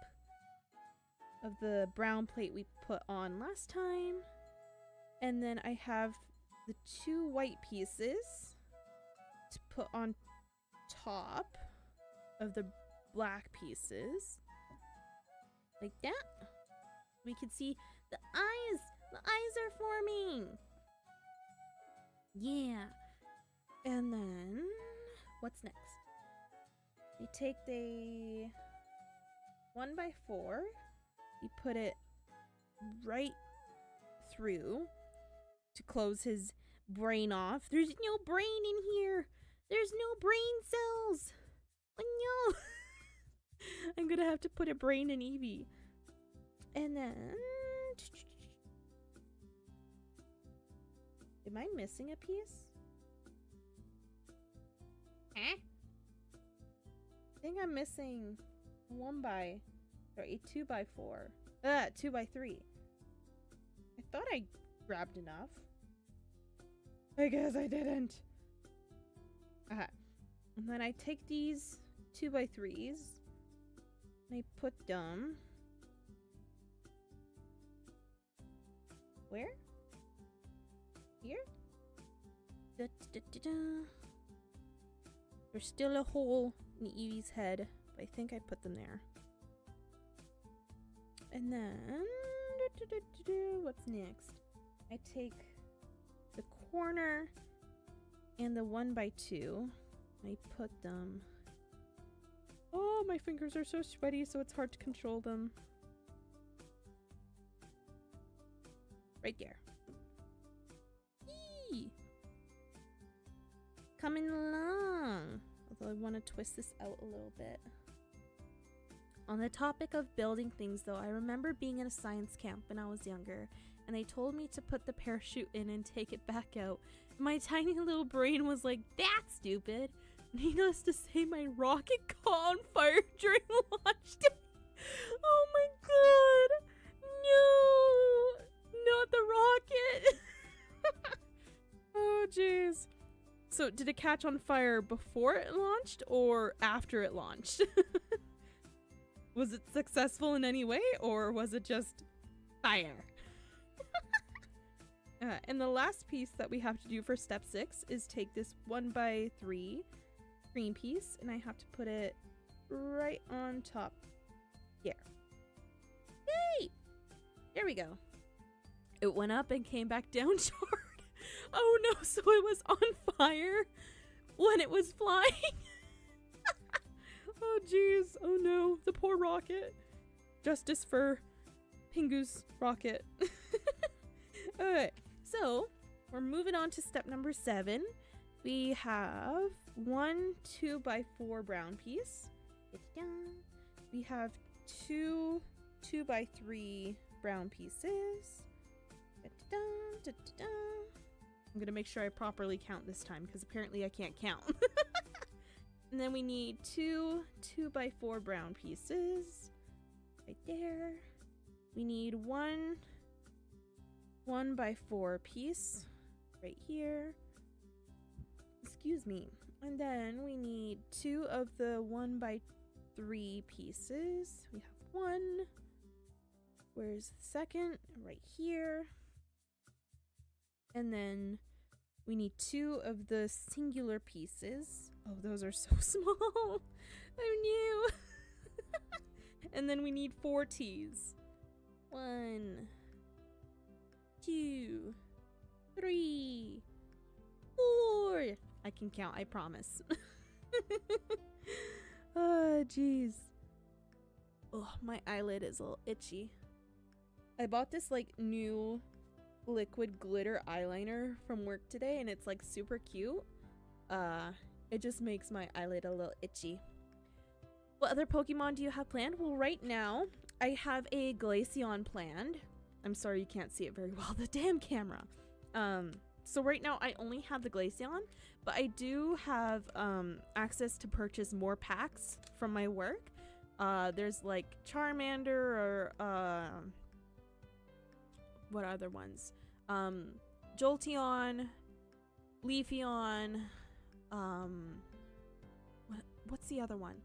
of the brown plate we put on last time. And then I have the 2 white pieces to put on top of the black pieces. Like that. We can see the eyes. The eyes are forming. Yeah. And then, what's next? We take the 1x4. We put it right through to close his brain off. There's no brain in here. There's no brain cells. Oh no. I'm gonna have to put a brain in Eevee. And then... Am I missing a piece? Huh? I think I'm missing a 2x4. 2x3. I thought I grabbed enough. I guess I didn't. And then I take these 2x3s and I put them where? Here? Da, da, da, da. There's still a hole in Eevee's head, but I think I put them there. And then what's next? I take the corner and the 1x2. I put them. Oh, my fingers are so sweaty, so it's hard to control them. Right there. Eee! Coming along. Although I want to twist this out a little bit. On the topic of building things though, I remember being in a science camp when I was younger, and they told me to put the parachute in and take it back out. My tiny little brain was like, that's stupid. Needless to say, my rocket caught on fire during launch day. Oh my god! No! Not the rocket! Oh jeez. So did it catch on fire before it launched or after it launched? Was it successful in any way or was it just fire? And the last piece that we have to do for step 6 is take this 1x3 cream piece and I have to put it right on top here. Yay! There we go. It went up and came back down short. Oh no, so it was on fire when it was flying. Oh jeez, oh no, the poor rocket. Justice for Pingu's rocket. Alright, so we're moving on to step number 7. We have 1 2x4 brown piece. We have 2 2x3 brown pieces. Da-da-da, da-da-da. I'm gonna make sure I properly count this time because apparently I can't count. And then we need 2 2x4 brown pieces right there. We need 1 1x4 piece right here. Excuse me. And then we need 2 of the 1x3 pieces. We have 1. Where's the second? Right here. And then we need 2 of the singular pieces. Oh, those are so small. I'm new. And then we need 4 T's. 1, 2, 3, 4. I can count, I promise. Oh, jeez. Oh, my eyelid is a little itchy. I bought this like new liquid glitter eyeliner from work today and it's like super cute. It just makes my eyelid a little itchy. What other Pokemon do you have planned? Well, right now I have a Glaceon planned. I'm sorry you can't see it very well, the damn camera. So right now I only have the Glaceon, but I do have access to purchase more packs from my work. There's like Charmander or what other ones? Jolteon, Leafeon, what's the other one?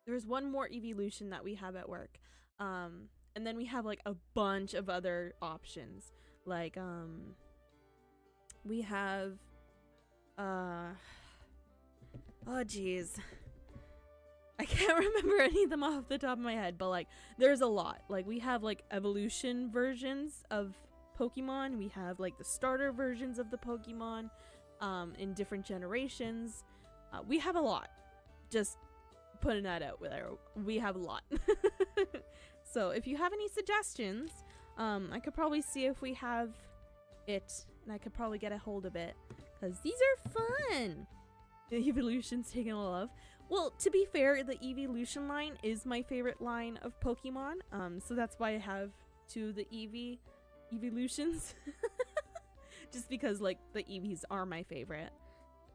There's one more evolution that we have at work. And then we have like a bunch of other options. Like we have oh geez. I can't remember any of them off the top of my head, but like there's a lot. Like we have like evolution versions of Pokemon. We have like the starter versions of the Pokemon in different generations. We have a lot. Just putting that out there. We have a lot. So if you have any suggestions, I could probably see if we have it and I could probably get a hold of it because these are fun. The evolution's taking a love. Well, to be fair, the evolution line is my favorite line of Pokemon. So that's why I have 2 of the Eevee evolutions. Just because like the Eevees are my favorite.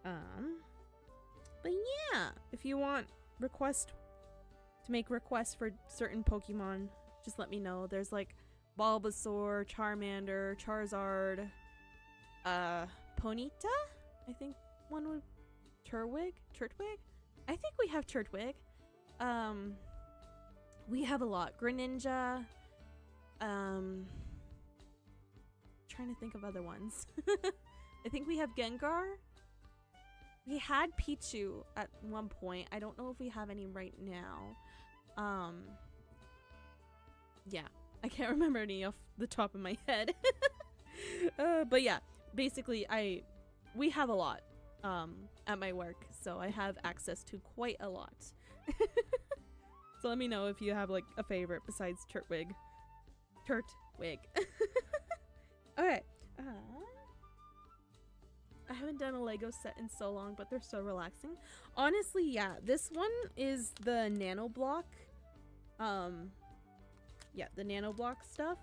But yeah, if you want to make requests for certain Pokemon, just let me know. There's like Bulbasaur, Charmander, Charizard, Ponyta? I think one would Turtwig? I think we have Turtwig. We have a lot. Greninja. Trying to think of other ones. I think we have Gengar. We had Pichu at one point. I don't know if we have any right now. Yeah, I can't remember any off the top of my head. But yeah, basically we have a lot at my work, so I have access to quite a lot. So let me know if you have like a favorite besides Turtwig. Okay. I haven't done a Lego set in so long, but they're so relaxing. Honestly, yeah, this one is the Nanoblock. Yeah, the Nanoblock stuff.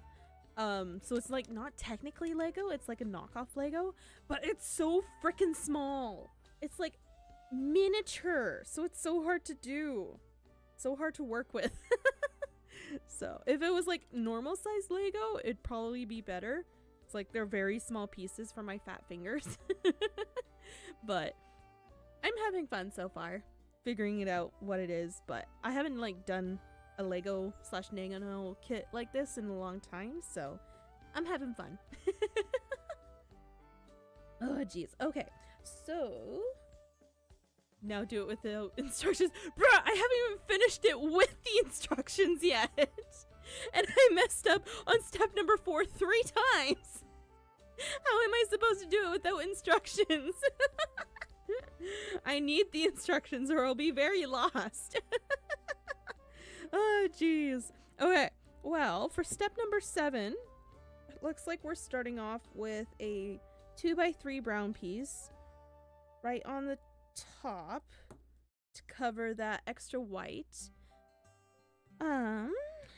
So it's like not technically Lego, it's like a knockoff Lego, but it's so freaking small. It's like miniature, so it's so hard to do. So hard to work with. So if it was like normal size Lego, it'd probably be better. It's like they're very small pieces for my fat fingers. But I'm having fun so far, figuring it out what it is, but I haven't like done a Lego / Nano kit like this in a long time, so I'm having fun. Oh jeez. Okay, so now do it with the instructions. Bruh, I haven't even finished it with the instructions yet. And I messed up on step number 4 3 times. How am I supposed to do it without instructions? I need the instructions or I'll be very lost. Oh, jeez. Okay, well, for step number 7, it looks like we're starting off with a 2x3 brown piece right on the top to cover that extra white.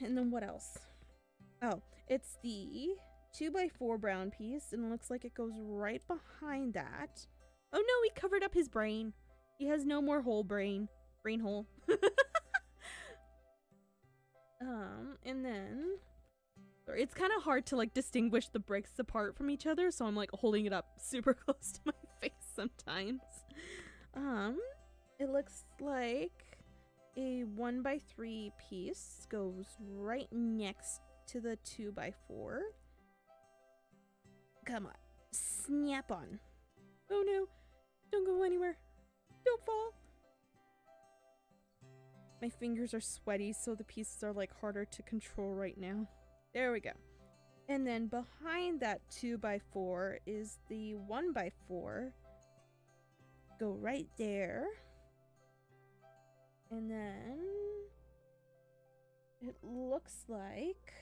And then what else? Oh, it's the 2x4 brown piece, and it looks like it goes right behind that. Oh no, he covered up his brain. He has no more whole brain. Brain hole. And then it's kind of hard to like distinguish the bricks apart from each other, so I'm like holding it up super close to my face sometimes. It looks like a 1x3 piece goes right next to the 2x4. Come on, snap on. Oh no, don't go anywhere. Don't fall. My fingers are sweaty, so the pieces are like harder to control right now. There we go. And then behind that 2x4 is the 1x4. Go right there. And then it looks like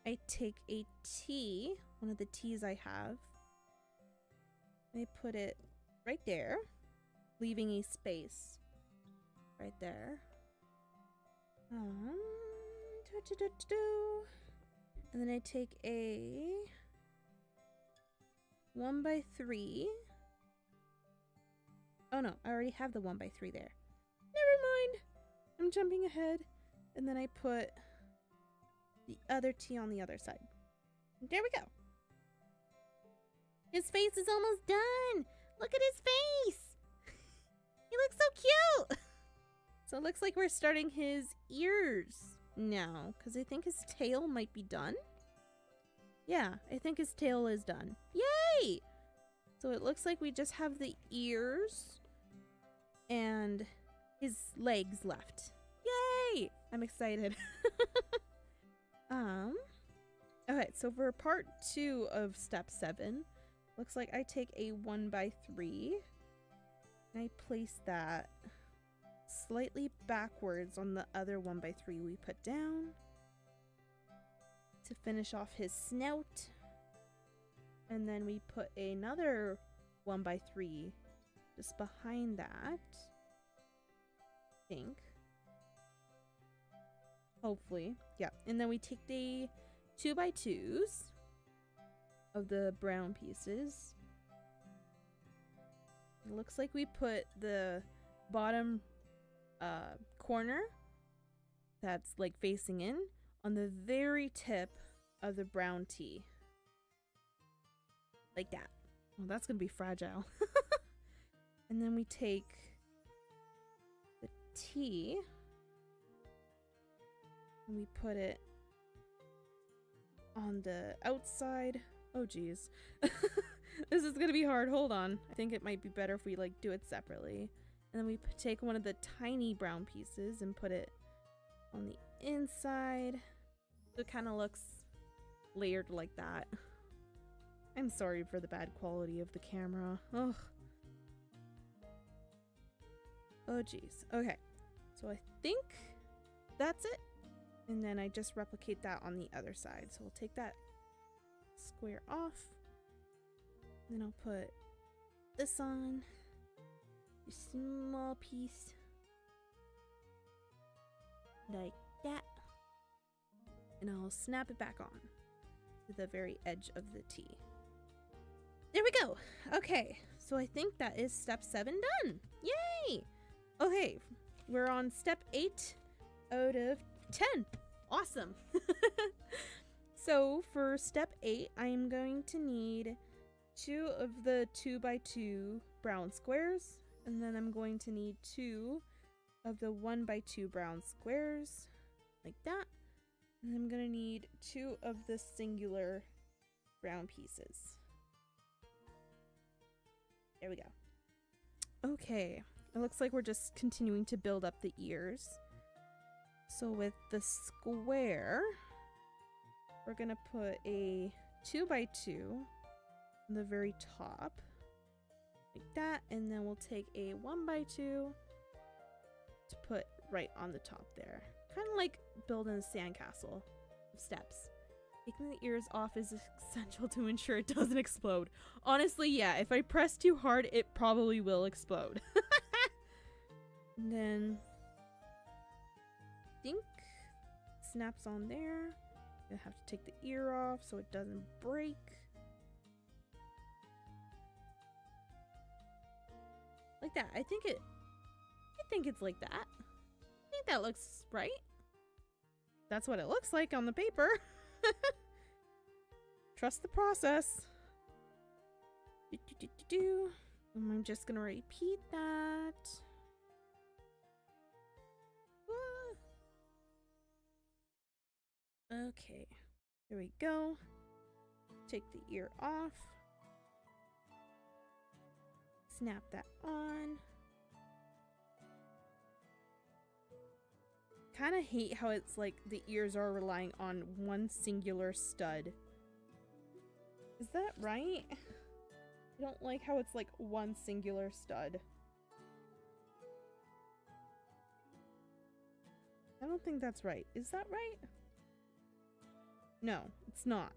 I take a T, one of the T's I have. I put it right there, leaving a space right there. And then I take a 1x3. Oh no, I already have the 1x3 there. Never mind. I'm jumping ahead. And then I put the other T on the other side. There we go. His face is almost done. Look at his face. He looks so cute. So it looks like we're starting his ears now, because I think his tail might be done. Yeah, I think his tail is done. Yay! So it looks like we just have the ears and his legs left. Yay! I'm excited. Okay, so for part 2 of step 7, looks like I take a 1x3 and I place that slightly backwards on the other 1x3 we put down to finish off his snout. And then we put another 1x3 just behind that, I think. Hopefully. Yeah. And then we take the 2x2s of the brown pieces. It looks like we put the bottom corner that's like facing in on the very tip of the brown T. Like that. Well, that's gonna be fragile. And then we take the T and we put it on the outside. Oh geez. This is gonna be hard. Hold on. I think it might be better if we like do it separately. And then we take one of the tiny brown pieces and put it on the inside. So it kind of looks layered like that. I'm sorry for the bad quality of the camera. Ugh. Oh geez. Okay. So I think that's it. And then I just replicate that on the other side. So we'll take that square off. And then I'll put this on. A small piece. Like that. And I'll snap it back on to the very edge of the T. There we go. Okay, so I think that is step 7 done. Yay! Okay, we're on step 8 out of 10. Awesome. So for step 8, I'm going to need 2 of the 2x2 brown squares, and then I'm going to need 2 of the 1x2 brown squares, like that. And I'm going to need 2 of the singular brown pieces. There we go. Okay, it looks like we're just continuing to build up the ears. So with the square, we're gonna put a 2x2 on the very top, like that, and then we'll take a 1x2 to put right on the top there. Kind of like building a sandcastle of steps. Taking the ears off is essential to ensure it doesn't explode. Honestly, yeah, if I press too hard, it probably will explode. And then I think snaps on there. I have to take the ear off so it doesn't break. Like that. I think it's like that. I think that looks right. That's what it looks like on the paper. Trust the process. I'm just gonna repeat that. Okay, here we go. Take the ear off. Snap that on. Kind of hate how it's like the ears are relying on one singular stud. Is that right? I don't like how it's like one singular stud. I don't think that's right. Is that right? No, it's not.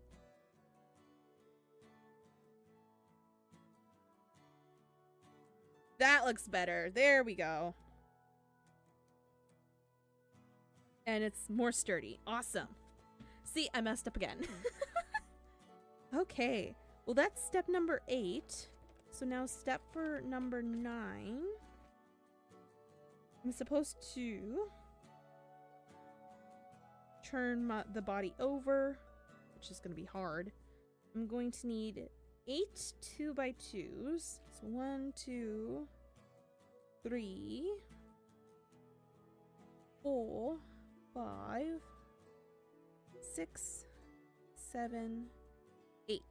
That looks better. There we go. And it's more sturdy. Awesome. See, I messed up again. Okay. Well, that's step number 8. So now step for number 9. I'm supposed to turn the body over, which is going to be hard. I'm going to need 8 2x2s. So 1, 2, 3, 4, 5, 6, 7, 8.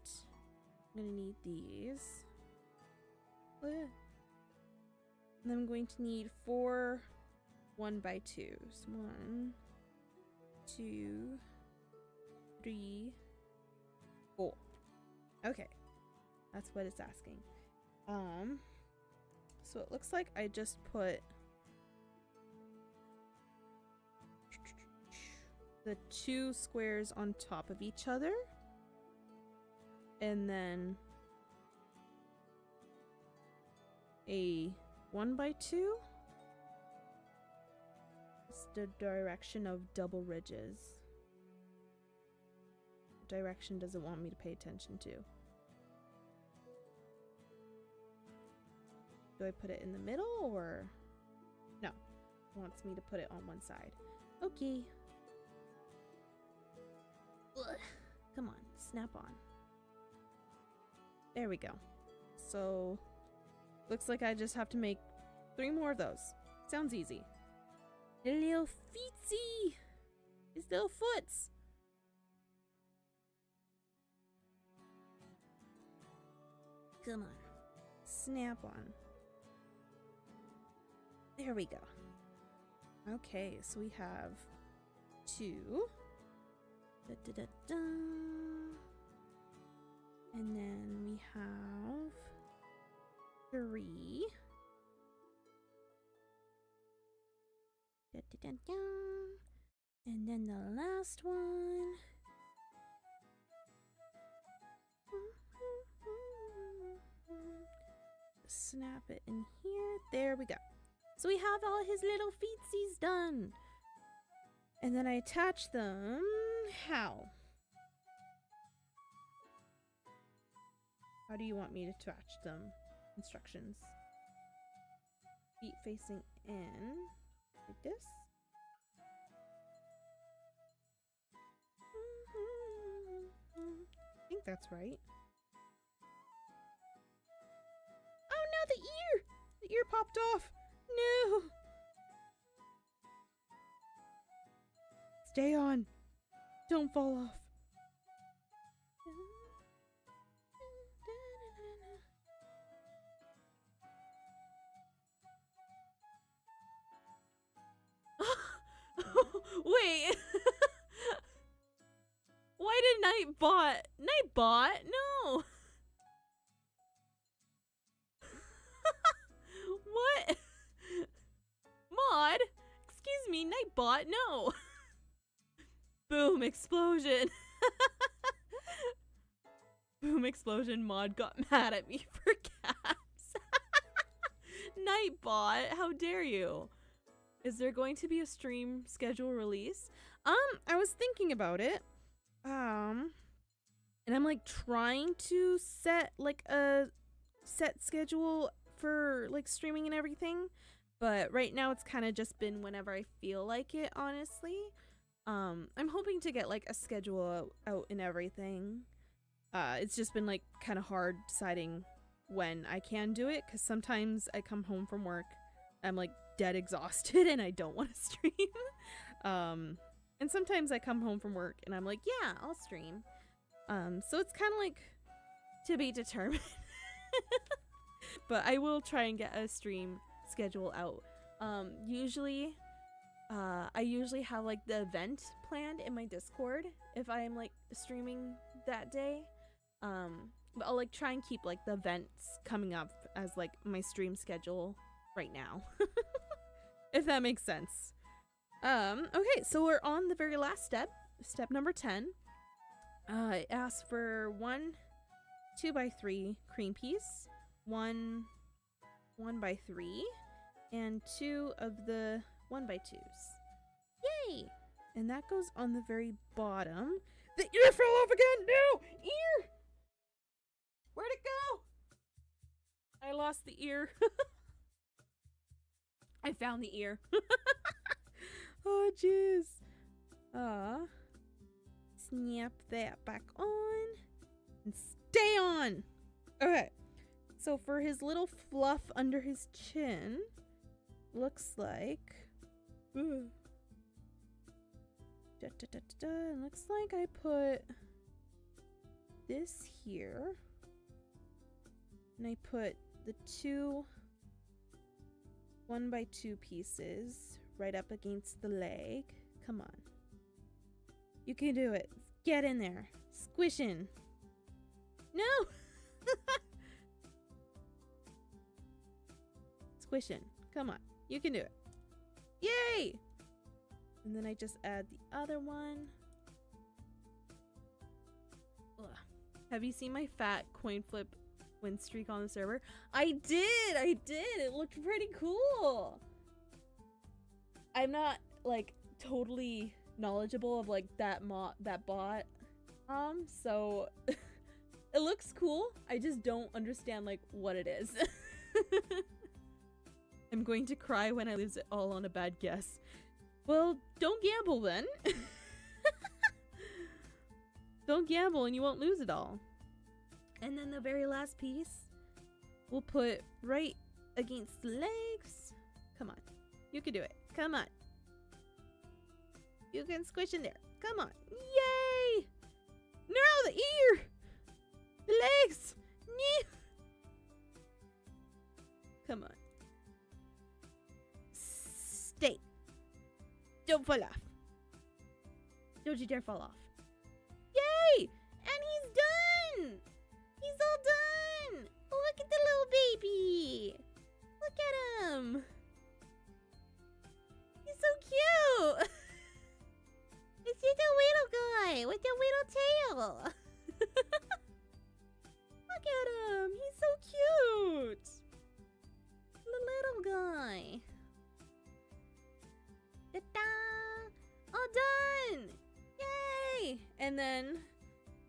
I'm gonna need these. And then I'm going to need 4 1x2s. 1, 2, 3, 4. Okay. That's what it's asking. So it looks like I just put the 2 squares on top of each other. And then a 1x2. It's the direction of double ridges. Direction doesn't want me to pay attention to. Do I put it in the middle or no? It wants me to put it on one side. Okay. Ugh. Come on, snap on. There we go. So, looks like I just have to make 3 more of those. Sounds easy. Little feetsy! His little foots! Come on. Snap on. There we go. Okay, so we have 2. Da, da, da, da. And then we have 3. Da, da, da, da. And then the last one. Snap it in here. There we go. So we have all his little feetsies done. And then I attach them. How? How do you want me to attach them? Instructions. Feet facing in. Like this. I think that's right. Oh no, the ear! The ear popped off! No! Stay on. Don't fall off. Wait. Why did Nightbot? Nightbot? No. What? Mod? Excuse me, Nightbot? No. Boom explosion. Boom explosion. Mod got mad at me for caps. Nightbot, how dare you? Is there going to be a stream schedule release? I was thinking about it. And I'm like trying to set like a set schedule for like streaming and everything, but right now it's kind of just been whenever I feel like it, honestly. I'm hoping to get like a schedule out and everything. It's just been like kind of hard deciding when I can do it, because sometimes I come home from work, I'm like dead exhausted and I don't want to stream. And sometimes I come home from work and I'm like, yeah, I'll stream. So it's kind of like to be determined. But I will try and get a stream schedule out. Usually, I usually have like the event planned in my Discord if I am like streaming that day. But I'll like try and keep like the events coming up as like my stream schedule right now. If that makes sense. Okay, so we're on the very last step, step number 10. It asks for 1 2x3 cream piece, 1 1x3, and 2 of the 1x2s. Yay! And that goes on the very bottom. The ear fell off again! No! Ear! Where'd it go? I lost the ear. I found the ear. Oh, jeez. Snap that back on. And stay on! Okay. So for his little fluff under his chin, looks like... Ooh. Looks like I put this here. And I put the 2 1x2 pieces right up against the leg. Come on. You can do it. Get in there. Squishing. No! Squishing. Come on. You can do it. Yay! And then I just add the other one. Ugh. Have you seen my fat coin flip win streak on the server? I did! It looked pretty cool! I'm not, like, totally knowledgeable of, like, that bot. So... it looks cool. I just don't understand, like, what it is. I'm going to cry when I lose it all on a bad guess. Well, don't gamble then. Don't gamble and you won't lose it all. And then the very last piece, we'll put right against the legs. Come on. You can do it. Come on. You can squish in there. Come on. Yay! No, the ear! The legs! Come on. Stay. Don't fall off. Don't you dare fall off. Yay! And he's done! He's all done! Look at the little baby! Look at him! He's so cute! It's just a little guy with a little tail! Look at him! He's so cute! The little guy. Ta-da! All done! Yay! And then,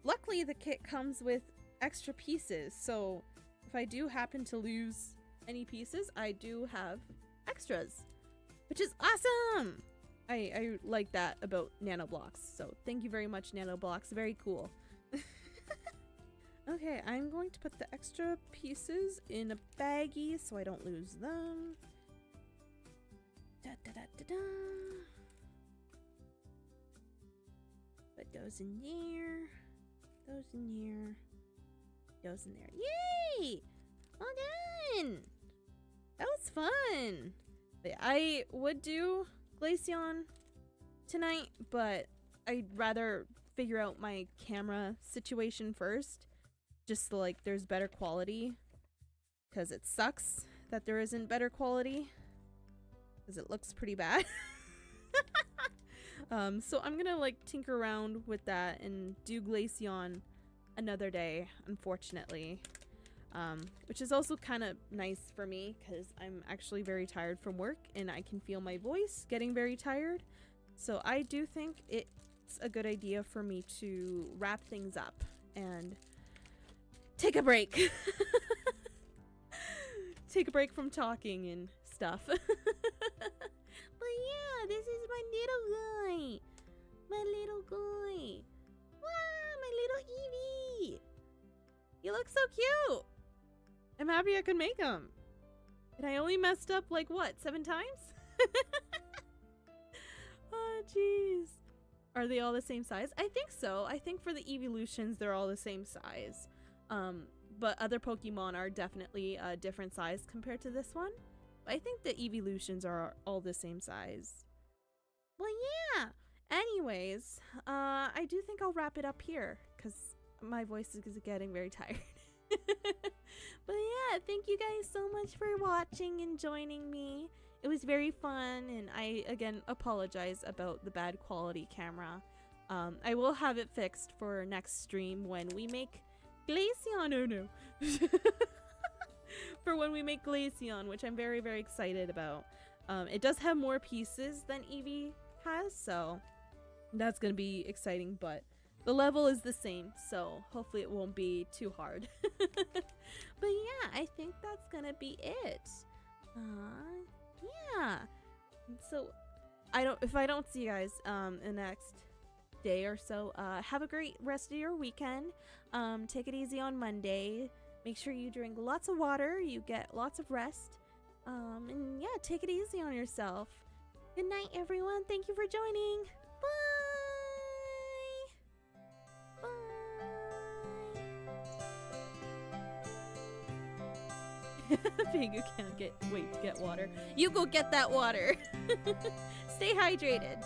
luckily the kit comes with extra pieces, so if I do happen to lose any pieces, I do have extras, which is awesome! I like that about Nanoblocks, so thank you very much, Nanoblocks. Very cool. Okay, I'm going to put the extra pieces in a baggie so I don't lose them. Da-da-da-da-da. Put those in there. Those in there. Those in there. Yay! All done! That was fun! But I would do Glaceon tonight, but I'd rather figure out my camera situation first. Just so, like, there's better quality. Because it sucks that there isn't better quality. Because it looks pretty bad. So I'm gonna like tinker around with that and do Glaceon another day, unfortunately. Which is also kind of nice for me because I'm actually very tired from work and I can feel my voice getting very tired. So I do think it's a good idea for me to wrap things up and take a break. Take a break from talking and stuff. But yeah, this is my little guy. My little guy. Wow, my little Eevee. You look so cute. I'm happy I could make him. And I only messed up like what, 7 times? Oh, jeez. Are they all the same size? I think so. I think for the evolutions, they're all the same size. But other Pokemon are definitely a different size compared to this one. I think the evolutions are all the same size. Well, yeah. Anyways, I do think I'll wrap it up here because my voice is getting very tired. But yeah, thank you guys so much for watching and joining me. It was very fun, and I again apologize about the bad quality camera. I will have it fixed for next stream when we make Glaceon. Oh no. For when we make Glaceon, which I'm very, very excited about. It does have more pieces than Eevee has, so that's gonna be exciting, but the level is the same, so hopefully it won't be too hard. But yeah, I think that's gonna be it. Yeah. So if I don't see you guys in the next day or so, have a great rest of your weekend. Take it easy on Monday. Make sure you drink lots of water, you get lots of rest. And yeah, take it easy on yourself. Good night, everyone. Thank you for joining. Bye. Pingu can't wait to get water. You go get that water. Stay hydrated.